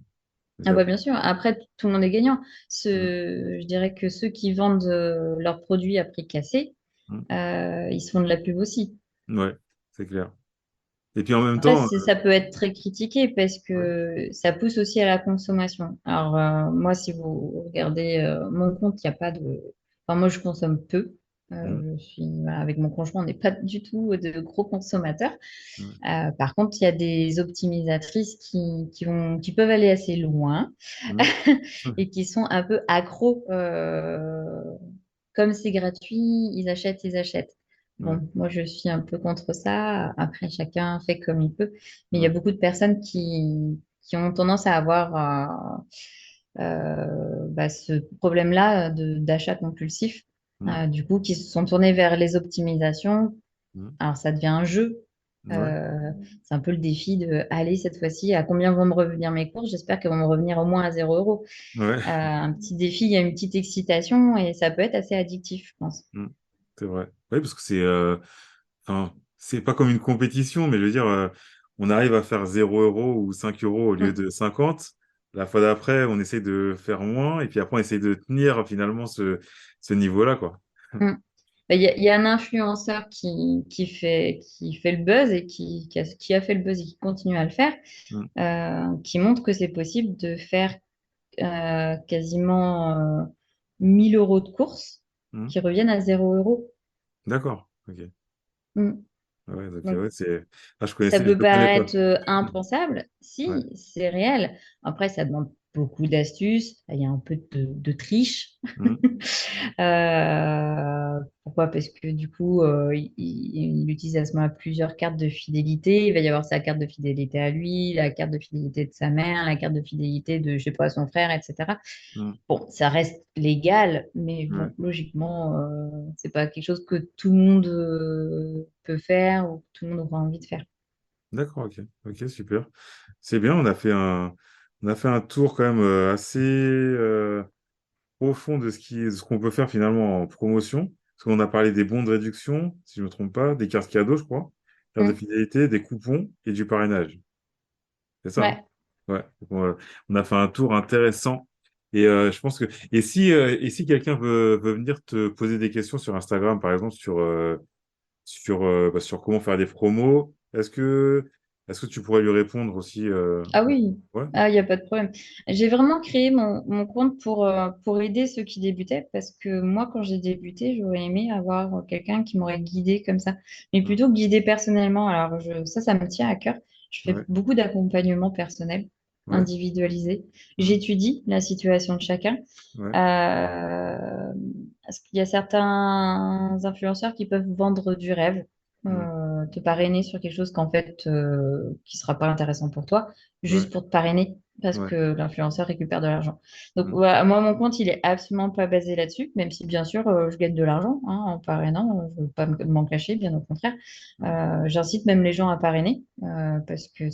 Ah Donc, bah bien sûr, après, tout le monde est gagnant. mm, Je dirais que ceux qui vendent leurs produits à prix cassé, mm. ils se font de la pub aussi. Ouais, c'est clair. Et puis en même Après, temps, ça peut être très critiqué parce ouais, que ça pousse aussi à la consommation. Alors, moi, si vous regardez mon compte, il n'y a pas de... Enfin, moi, je consomme peu. mm, Voilà, avec mon conjoint, on n'est pas du tout de gros consommateurs. mm, Par contre, il y a des optimisatrices qui peuvent aller assez loin mm, et qui sont un peu accros. Comme c'est gratuit, ils achètent, ils achètent. ouais, Bon, moi, je suis un peu contre ça. Après, chacun fait comme il peut. Mais il y a ouais, beaucoup de personnes qui ont tendance à avoir bah, ce problème-là d'achat compulsif. mm, Du coup, qui se sont tournés vers les optimisations. mm, Alors, ça devient un jeu. ouais, Euh, c'est un peu le défi de aller cette fois-ci, à combien vont me revenir mes courses? J'espère qu'elles vont me revenir au moins à 0 euros. ouais. Un petit défi, il y a une petite excitation et ça peut être assez addictif, je pense. Mm. C'est vrai. Oui, parce que enfin, c'est pas comme une compétition, mais je veux dire, on arrive à faire 0 € ou 5 € au lieu Mm, de 50. La fois d'après, on essaie de faire moins, et puis après, on essaie de tenir finalement ce niveau-là, quoi. mm. Ben, il y a un influenceur qui fait le buzz et qui a fait le buzz et qui continue à le faire, Mm. qui montre que c'est possible de faire quasiment 1000 euros de courses Mm. qui reviennent à 0 euros. D'accord. Ok. Mm. Ouais, donc, Donc, ouais, ça je peut le connais pas. paraître impensable. Ouais. Si, c'est réel. Après, ça demande beaucoup d'astuces. Il y a un peu de triche. Mm. Pourquoi? Parce que du coup, il utilise à ce moment-là plusieurs cartes de fidélité. Il va y avoir sa carte de fidélité à lui, la carte de fidélité de sa mère, la carte de fidélité de, je sais pas, son frère, etc. Mm. Bon, ça reste légal, mais Ouais. bon, logiquement, c'est pas quelque chose que tout le monde peut faire ou que tout le monde aura envie de faire. D'accord, ok. Ok, super. C'est bien, on a fait un tour quand même assez profond de ce qu'on peut faire finalement en promotion. Parce qu'on a parlé des bons de réduction, si je ne me trompe pas, des cartes cadeaux, je crois, cartes de Mm. fidélité, des coupons et du parrainage. C'est ça, hein? Ouais. Ouais. Donc, on a fait un tour intéressant. Et je pense que et si quelqu'un veut venir te poser des questions sur Instagram, par exemple, sur comment faire des promos, est-ce que tu pourrais lui répondre aussi Ah oui, Ouais. ah, il n'y a pas de problème. J'ai vraiment créé mon compte pour aider ceux qui débutaient parce que moi, quand j'ai débuté, j'aurais aimé avoir quelqu'un qui m'aurait guidé comme ça, mais Mm. plutôt guidé personnellement. Alors, ça me tient à cœur. Je fais Ouais. beaucoup d'accompagnement personnel, Ouais. individualisé. Mm. J'étudie la situation de chacun. Ouais. Parce qu'il y a certains influenceurs qui peuvent vendre du rêve, Mm. te parrainer sur quelque chose qu'en fait, qui sera pas intéressant pour toi Ouais. juste pour te parrainer parce Ouais. que l'influenceur récupère de l'argent. Donc Mm. voilà, moi, mon compte, il est absolument pas basé là-dessus, même si bien sûr, je gagne de l'argent en parrainant. Je ne veux pas m'en cacher, bien au contraire. Mm. J'incite même les gens à parrainer parce que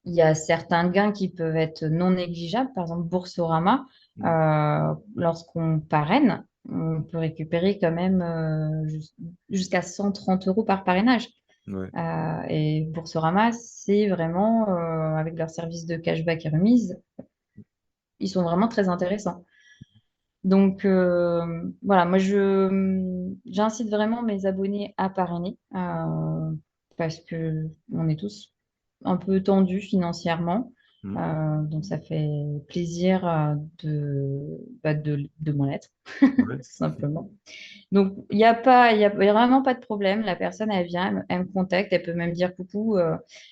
il y a certains gains qui peuvent être non négligeables. Par exemple, Boursorama, Mm. lorsqu'on parraine, on peut récupérer quand même jusqu'à 130 euros par parrainage. Ouais. Et Boursorama, c'est vraiment, avec leur service de cashback et remise, ils sont vraiment très intéressants. Donc voilà, moi j'incite vraiment mes abonnés à parrainer parce que on est tous un peu tendus financièrement. Mm. Donc ça fait plaisir de m'en être, tout Ouais. simplement. Donc, il y a vraiment pas de problème. La personne, elle vient, elle me contacte, elle peut même dire coucou,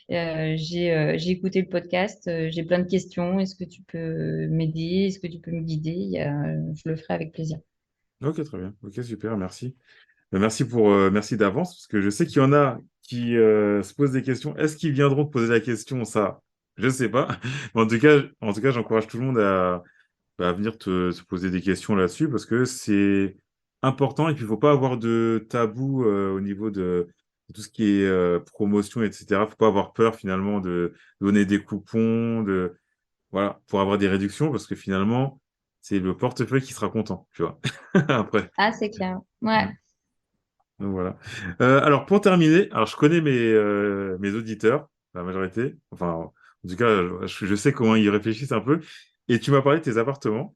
j'ai écouté le podcast, j'ai plein de questions. Est-ce que tu peux m'aider? Est-ce que tu peux me guider? Je le ferai avec plaisir. Ok, très bien. Ok, super, merci. Merci d'avance, parce que je sais qu'il y en a qui se posent des questions. Est-ce qu'ils viendront te poser la question? Ça, je sais pas. Mais en tout cas, j'encourage tout le monde à venir te poser des questions là-dessus parce que c'est important et puis il faut pas avoir de tabou au niveau de tout ce qui est promotion, etc. Faut pas avoir peur finalement de donner des coupons, voilà, pour avoir des réductions parce que finalement, c'est le portefeuille qui sera content, tu vois. Après. Ah, c'est clair. Ouais. Donc voilà. Alors pour terminer, alors je connais mes auditeurs, la majorité. Enfin, en tout cas, je sais comment ils réfléchissent un peu. Et tu m'as parlé de tes appartements.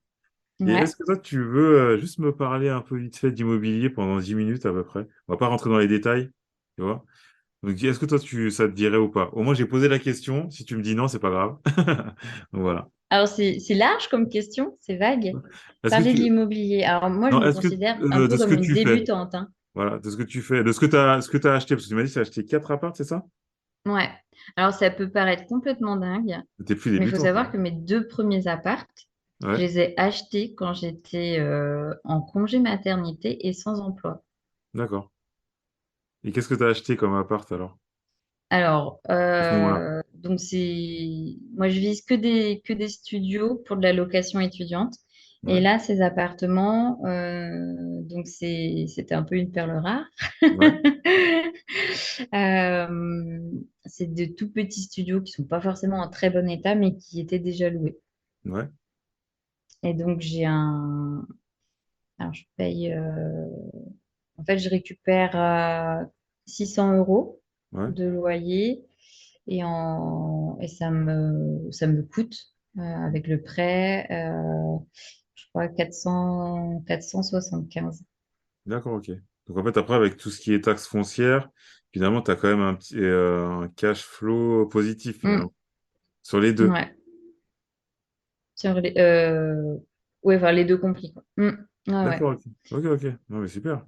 Et est-ce Ouais. que toi, tu veux juste me parler un peu vite fait d'immobilier pendant 10 minutes à peu près? On va pas rentrer dans les détails, tu vois. Donc est-ce que toi, ça te dirait ou pas? Au moins, j'ai posé la question. Si tu me dis non, c'est pas grave. Donc voilà. Alors, c'est large comme question, c'est vague. Est-ce que Parler de tu... l'immobilier. Alors, moi, je Non, me est-ce que considère un de peu ce comme que une tu fais? débutante, hein. Voilà, de ce que tu fais, de ce que tu acheté, parce que tu m'as dit que tu as acheté 4 apparts, c'est ça? Ouais. Alors, ça peut paraître complètement dingue, T'es plus mais il faut débutante, là. savoir que mes deux premiers apparts, je Ouais, les ai achetés quand j'étais en congé maternité et sans emploi. d'accord. Et qu'est-ce que tu as acheté comme appart alors, Alors, à ce moment-là? donc moi je vise que des studios pour de la location étudiante. Et Ouais, là, ces appartements, donc c'était un peu une perle rare. ouais, Euh, c'est de tout petits studios qui sont pas forcément en très bon état, mais qui étaient déjà loués. ouais, Et donc alors je paye, en fait, je récupère 600 euros ouais, de loyer. Et ça me coûte, avec le prêt, je crois 475. d'accord, ok. Donc en fait, après, avec tout ce qui est taxes foncières, finalement, tu as quand même un cash flow positif, Mm, finalement, sur les deux. ouais. Sur ouais, enfin, les deux compris, quoi. Ouais, ouais. D'accord, ok. Ok, ok. Non, mais super.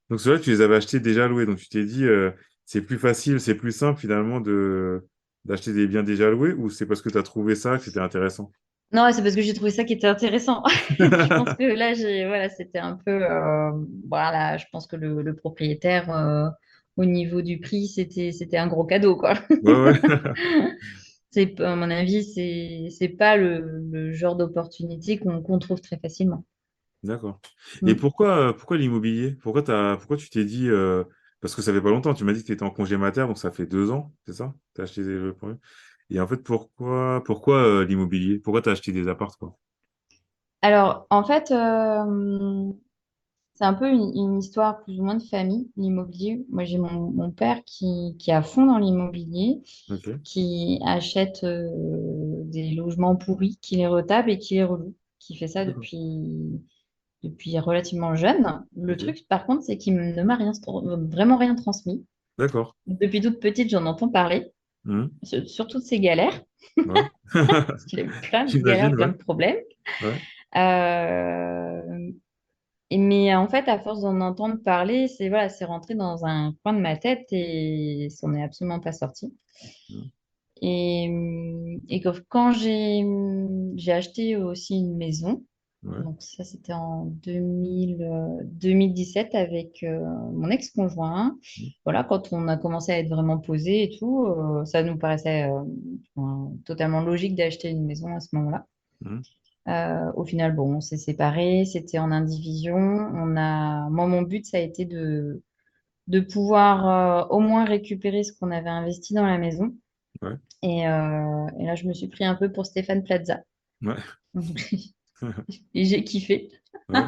Donc ceux-là, tu les avais achetés déjà loués. Donc tu t'es dit, c'est plus facile, c'est plus simple, finalement, d'acheter des biens déjà loués, ou c'est parce que tu as trouvé ça que c'était intéressant? Non, c'est parce que j'ai trouvé ça qui était intéressant. Je pense que là, voilà, c'était un peu, voilà, je pense que le propriétaire, au niveau du prix, c'était un gros cadeau, quoi. Ouais, ouais. À mon avis, c'est pas le genre d'opportunité qu'on trouve très facilement. D'accord. Et Mm. pourquoi l'immobilier? Pourquoi tu t'es dit, parce que ça fait pas longtemps, tu m'as dit que tu étais en congé mater, donc ça fait 2 ans, c'est ça? Tu as acheté le premier. Et en fait, pourquoi l'immobilier? Pourquoi tu as acheté des apparts, quoi? Alors, en fait, c'est un peu une histoire plus ou moins de famille, l'immobilier. Moi, j'ai mon père qui est à fond dans l'immobilier, Ok. qui achète des logements pourris, qui les retable et qui les reloue, qui fait ça D'accord. depuis relativement jeune. Le Ok. truc, par contre, c'est qu'il ne m'a vraiment rien transmis. D'accord. Depuis toute petite, j'en entends parler, Mhm. sur toutes ces galères, Ouais. parce qu'il a eu plein de galères, J'imagine, plein ouais. de problèmes. Ouais. Euh, mais en fait, à force d'en entendre parler, voilà, c'est rentré dans un coin de ma tête et ça n'est absolument pas sorti. Mhm. Et quand j'ai acheté aussi une maison, Ouais. donc ça c'était en 2017 avec mon ex-conjoint. Mhm. Voilà, quand on a commencé à être vraiment posé et tout, ça nous paraissait totalement logique d'acheter une maison à ce moment-là. Mhm. Au final, bon, on s'est séparés, c'était en indivision. Moi, mon but, ça a été de pouvoir au moins récupérer ce qu'on avait investi dans la maison. Ouais. Et là, je me suis pris un peu pour Stéphane Plaza. Ouais. Et j'ai kiffé. Ouais.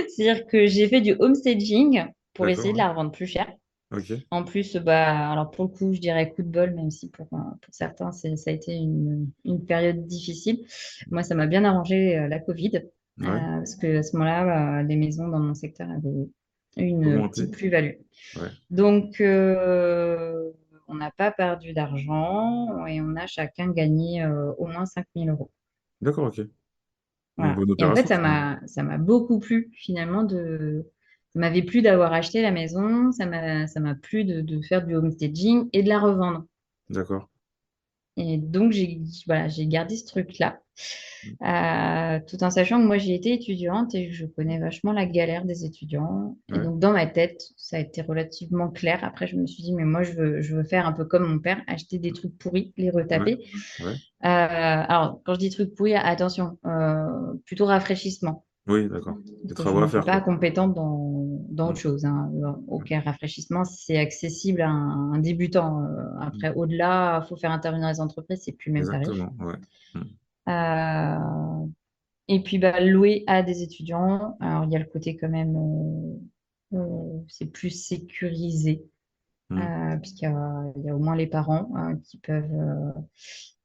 C'est-à-dire que j'ai fait du homestaging pour D'accord, essayer de ouais. la revendre plus cher. Ok. En plus, bah, alors pour le coup, je dirais coup de bol, même si pour certains, ça a été une période difficile. Moi, ça m'a bien arrangé la Covid, Ouais. parce que à ce moment-là, bah, les maisons dans mon secteur avaient eu une Augmenté. petite plus-value. Ouais. Donc, on n'a pas perdu d'argent et on a chacun gagné au moins 5 000 euros. D'accord, ok. Une Voilà. bonne Et en fait, opération, finalement. ça m'a beaucoup plu finalement ça m'avait plu d'avoir acheté la maison, ça m'a plu de faire du homestaging et de la revendre. D'accord. Et donc, voilà, j'ai gardé ce truc-là. Tout en sachant que moi j'ai été étudiante et je connais vachement la galère des étudiants. Et Ouais, donc dans ma tête, ça a été relativement clair. Après, je me suis dit, mais moi je veux faire un peu comme mon père, acheter des trucs pourris, les ouais, retaper. ouais. Alors, quand je dis trucs pourris, attention, plutôt rafraîchissement. Oui, d'accord. Parce Des que je travaux ne à me suis faire, pas quoi. compétente dans autre Mm, chose, hein. ouais, Ok, rafraîchissement, c'est accessible à un débutant. mm. Après, au-delà, il faut faire intervenir les entreprises, c'est plus le même tarif. Exactement, ouais. Mm, Euh, et puis, bah, louer à des étudiants. Alors, il y a le côté quand même, c'est plus sécurisé, mm. il y a au moins les parents qui peuvent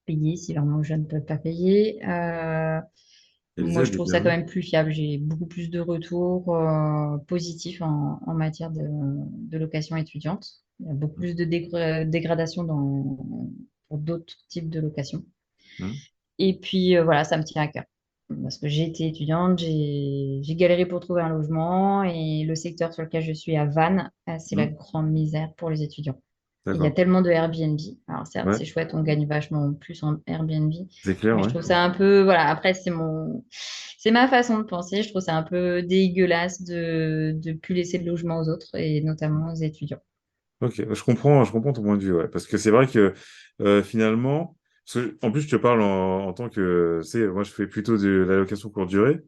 payer si leurs jeunes ne peuvent pas payer. Et les Moi, je aides trouve ça quand également. même plus fiable. J'ai beaucoup plus de retours positifs en matière de location étudiante. Il y a beaucoup plus de dégradation pour d'autres types de locations. Mm, Et puis, voilà, ça me tient à cœur. Parce que j'ai été étudiante, j'ai galéré pour trouver un logement et le secteur sur lequel je suis à Vannes, c'est la mm. grande misère pour les étudiants. Il y a D'accord. tellement de Airbnb. Alors certes, Ouais, c'est chouette, on gagne vachement plus en Airbnb, c'est clair, mais je ouais. trouve ça un peu, voilà, après c'est ma façon de penser. Je trouve ça un peu dégueulasse de plus laisser de logement aux autres et notamment aux étudiants. Ok, je comprends ton point de vue, ouais. Parce que c'est vrai que finalement, en plus, je te parle en tant que, tu sais, moi, je fais plutôt de la location courte durée.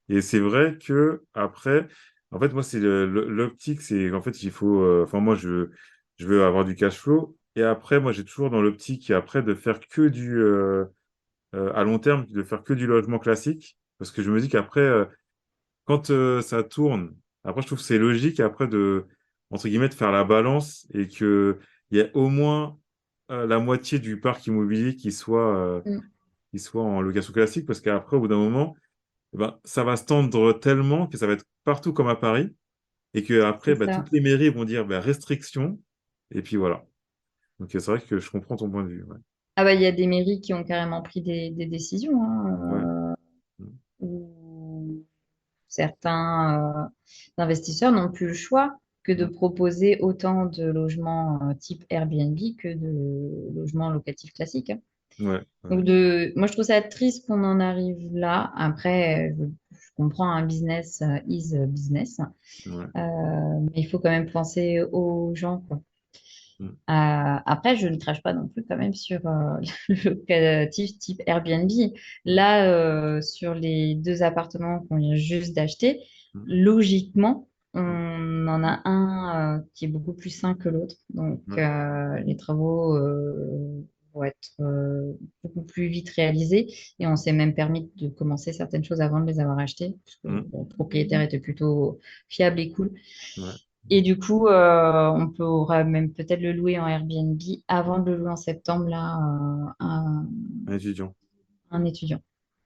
Et c'est vrai que après, en fait, moi, c'est l'optique, c'est qu'en fait, il faut, enfin, moi, je veux avoir du cash flow. Et après, moi, j'ai toujours dans l'optique, après, de faire que à long terme, de faire que du logement classique. Parce que je me dis qu'après, quand ça tourne, après, je trouve que c'est logique après entre guillemets, de faire la balance et que il y a au moins la moitié du parc immobilier Mm, qui soit en location classique, parce qu'après, au bout d'un moment, eh ben, ça va se tendre tellement que ça va être partout comme à Paris et que après, c'est bah, ça. toutes les mairies vont dire bah, restriction et puis voilà. Donc c'est vrai que je comprends ton point de vue. Ouais. Ah bah, il y a des mairies qui ont carrément pris des décisions, Ouais. hein, Mm. où certains investisseurs n'ont plus le choix que de Mm. proposer autant de logements type Airbnb que de logements locatifs classiques, hein. Ouais. Donc Ouais. moi, je trouve ça triste qu'on en arrive là. Après, je comprends un business is a business, Ouais. mais il faut quand même penser aux gens, quoi. Mm. Après, je ne crache pas non plus quand même sur le locatif type Airbnb. Mm. Là, sur les deux appartements qu'on vient juste d'acheter, Mm. logiquement, on en a un qui est beaucoup plus sain que l'autre. Donc, Ouais. les travaux vont être beaucoup plus vite réalisés. Et on s'est même permis de commencer certaines choses avant de les avoir achetés, parce que Mm. le propriétaire était plutôt fiable et cool. Ouais. Et du coup, on pourra même peut-être le louer en Airbnb avant de le louer en septembre, là, Un étudiant. un étudiant.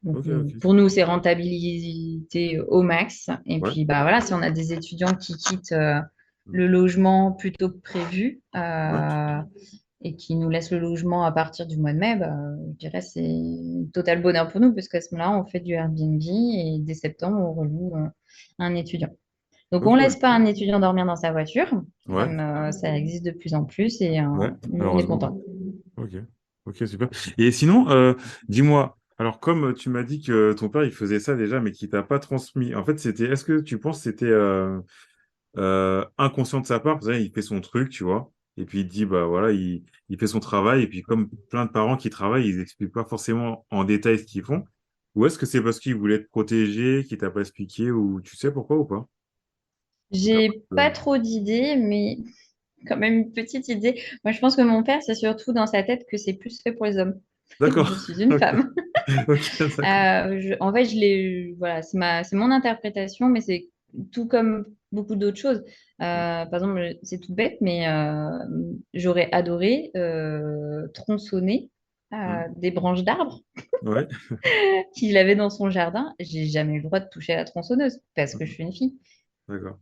Donc, Ok, ok, pour nous, super. c'est rentabilité au max. Et Ouais. puis, bah voilà, si on a des étudiants qui quittent Mm. le logement plus tôt que prévu Ouais. et qui nous laissent le logement à partir du mois de mai, bah, je dirais c'est total bonheur pour nous, parce qu'à ce moment-là, on fait du Airbnb et dès septembre, on reloue un étudiant. Donc, on Ok, ne laisse pas ok. un étudiant dormir dans sa voiture, Ouais. comme ça existe de plus en plus, et Ouais, nous, on est malheureusement. contents. Ok, ok, super. Et sinon, dis-moi, alors comme tu m'as dit que ton père il faisait ça déjà, mais qu'il t'a pas transmis, en fait, est-ce que tu penses que c'était inconscient de sa part, parce que il fait son truc, tu vois, et puis il dit bah voilà, il fait son travail, et puis comme plein de parents qui travaillent, ils expliquent pas forcément en détail ce qu'ils font, ou est-ce que c'est parce qu'il voulait te protéger, qu'il t'a pas expliqué, ou tu sais pourquoi ou pas? Ou t'as J'ai pas pas de- trop d'idées, mais quand même une petite idée. Moi, je pense que mon père, c'est surtout dans sa tête que c'est plus fait pour les hommes. D'accord, Je suis une ok, femme. ok, d'accord. En fait, voilà, c'est mon interprétation, mais c'est tout comme beaucoup d'autres choses. Par exemple, c'est tout bête, mais j'aurais adoré tronçonner Hmm. des branches d'arbres Ouais, qu'il avait dans son jardin. J'ai jamais eu le droit de toucher à la tronçonneuse parce que je suis une fille. d'accord.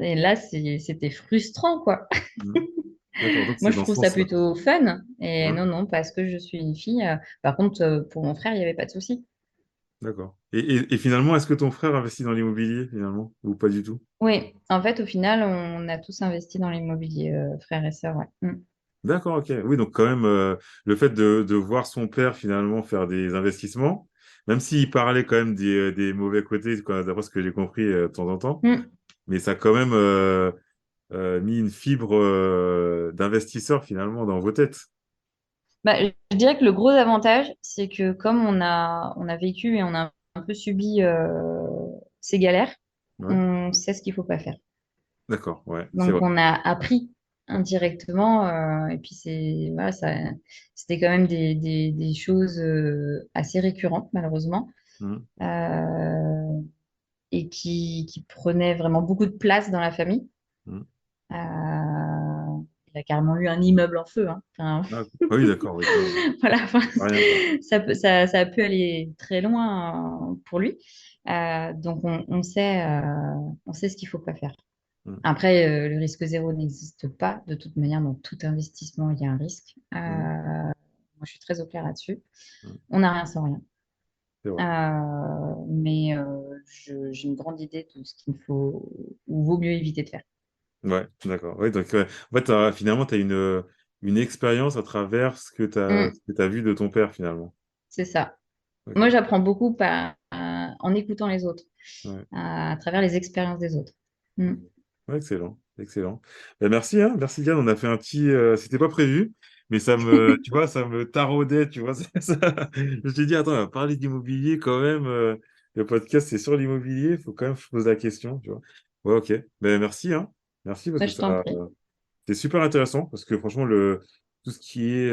Et là, c'était frustrant, quoi. Hmm. D'accord, donc Moi, c'est je dans ce trouve ça sens-là. plutôt fun. Et Ouais, non, non, parce que je suis une fille. Par contre, pour mon frère, il n'y avait pas de souci. d'accord. Et finalement, est-ce que ton frère investit dans l'immobilier, finalement, ou pas du tout? Oui, en fait, au final, on a tous investi dans l'immobilier, frères et sœurs. Ouais. Mm. D'accord, ok. Oui, donc quand même, le fait de voir son père finalement faire des investissements, même s'il parlait quand même des mauvais côtés, quoi, d'après ce que j'ai compris de temps en temps, Mm. mais ça a quand même mis une fibre d'investisseur finalement dans vos têtes. Bah, je dirais que le gros avantage, c'est que comme on a vécu et on a un peu subi ces galères, Ouais, on sait ce qu'il faut pas faire. d'accord, ouais, c'est Donc, vrai. on a appris indirectement, et puis voilà, c'était quand même des choses assez récurrentes, malheureusement, Mhm, euh, et qui prenaient vraiment beaucoup de place dans la famille. mhm. Il a carrément eu un immeuble en feu, hein. Enfin, Ah, oui, d'accord, oui, quand même. voilà, enfin, Rien, quoi. ça a pu aller très loin pour lui. Donc, on sait ce qu'il faut pas faire. Mhm, Après, le risque zéro n'existe pas. De toute manière, dans tout investissement, il y a un risque. mhm, Moi, je suis très au clair là-dessus. mhm. On n'a rien sans rien. C'est vrai. Mais j'ai une grande idée de ce qu'il faut ou vaut mieux éviter de faire. Ouais, d'accord. Ouais, donc, en fait, finalement, tu as une expérience à travers Mm, ce que tu vu de ton père, finalement. c'est ça. Moi, Ok. j'apprends beaucoup en écoutant les autres, Ouais. à travers les expériences des autres. Mm. Ouais, excellent, excellent. Ben, merci, hein, merci Diane. On a fait un petit, c'était pas prévu, mais tu vois, ça me taraudait, tu vois. Je me suis dit, attends, on va parler d'immobilier quand même. Le podcast, c'est sur l'immobilier. Il faut quand même se poser la question, tu vois. Ouais, ok. Ben, merci, hein. Merci parce Moi, que je t'en ça, prie. c'est super intéressant parce que franchement, tout ce qui est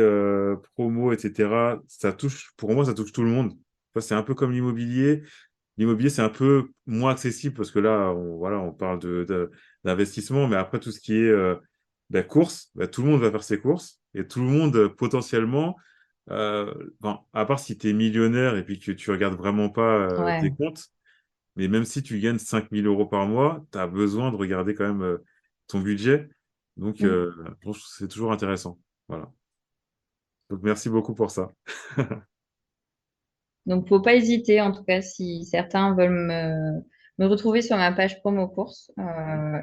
promo, etc., ça touche, pour moi, ça touche tout le monde. Tu vois, c'est un peu comme l'immobilier. L'immobilier, c'est un peu moins accessible parce que là, voilà, on parle d'investissement, mais après, tout ce qui est course, tout le monde va faire ses courses et tout le monde, potentiellement, bon, à part si tu es millionnaire et puis que tu regardes vraiment pas tes Ouais. comptes, mais même si tu gagnes 5 000 € par mois, tu as besoin de regarder quand même ton budget. Donc, Mm. je trouve que c'est toujours intéressant. Voilà. Donc, merci beaucoup pour ça. Donc, faut pas hésiter, en tout cas, si certains veulent me retrouver sur ma page promo course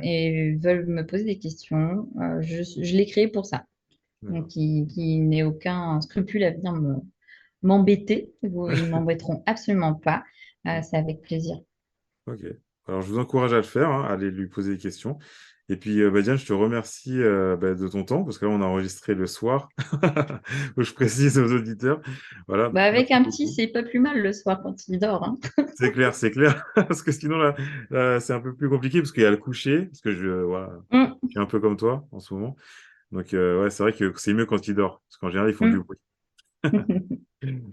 et veulent me poser des questions, je l'ai créé pour ça. Donc, D'accord. qui n'ait aucun scrupule à venir m'embêter. Ils m'embêteront absolument pas. C'est avec plaisir. Ok. Alors, je vous encourage à le faire, hein, à aller lui poser des questions. Et puis, Diane, je te remercie de ton temps, parce que là, on a enregistré le soir. Faut que je précise aux auditeurs. Voilà, Bah, avec merci un petit, beaucoup. c'est pas plus mal le soir quand il dort, hein. C'est clair. Parce que sinon, là, c'est un peu plus compliqué, parce qu'il y a le coucher, parce que voilà, Mm. je suis un peu comme toi en ce moment. Donc, ouais, c'est vrai que c'est mieux quand il dort, parce qu'en général, ils font du Mm. bruit.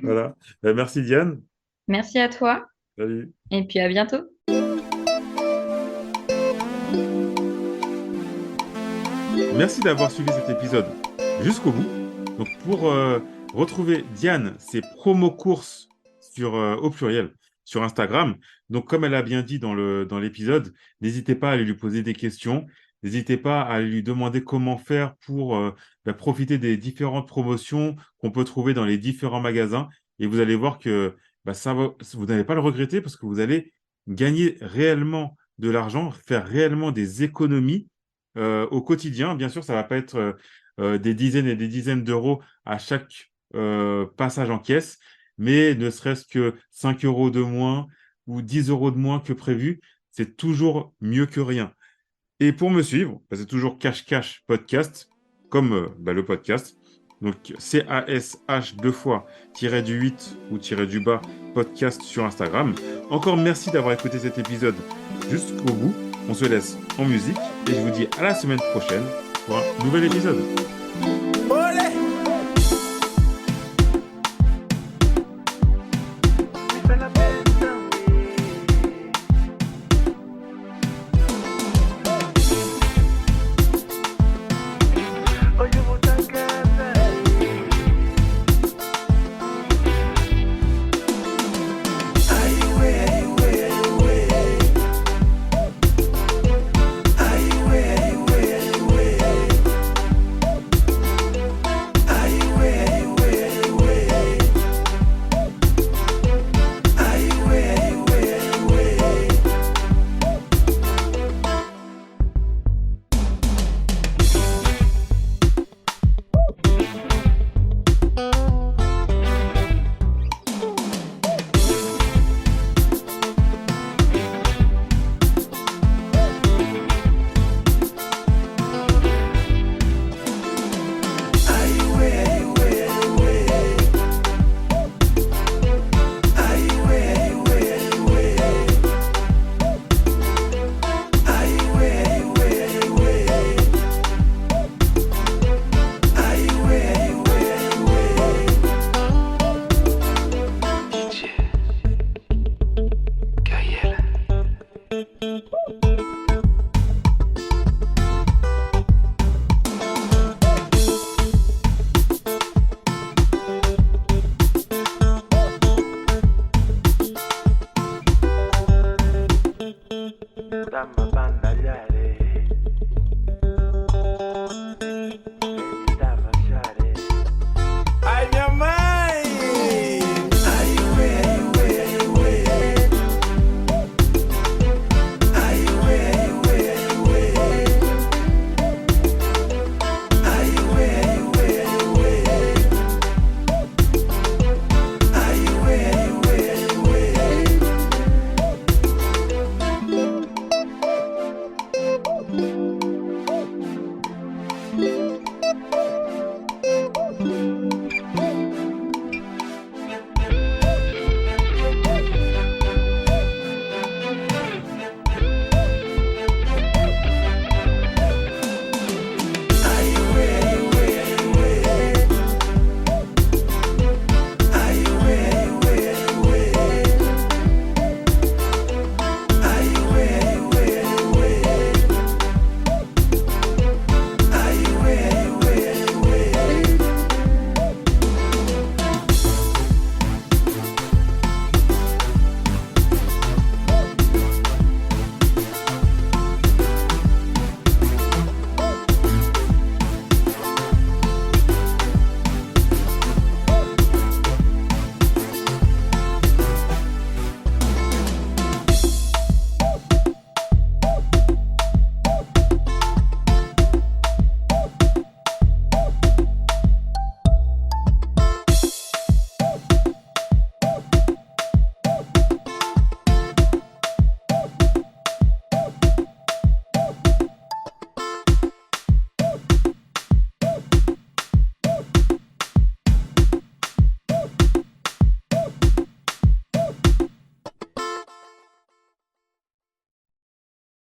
Voilà. Merci, Diane. Merci à toi Salut. et puis à bientôt. Merci d'avoir suivi cet épisode jusqu'au bout. Donc pour retrouver Diane, c'est promo courses au pluriel sur Instagram. Donc comme elle a bien dit dans l'épisode, n'hésitez pas à aller lui poser des questions. N'hésitez pas à lui demander comment faire pour profiter des différentes promotions qu'on peut trouver dans les différents magasins. Et vous allez voir que vous n'allez pas le regretter parce que vous allez gagner réellement de l'argent, faire réellement des économies au quotidien. Bien sûr, ça va pas être des dizaines et des dizaines d'euros à chaque passage en caisse, mais ne serait-ce que 5 € de moins ou 10 € de moins que prévu, c'est toujours mieux que rien. Et pour me suivre, c'est toujours Cash Cash Podcast, comme le podcast. Donc CASH deux fois, tiré du 8 ou tiré du bas, podcast sur Instagram. Encore merci d'avoir écouté cet épisode jusqu'au bout. On se laisse en musique et je vous dis à la semaine prochaine pour un nouvel épisode. Dama banda,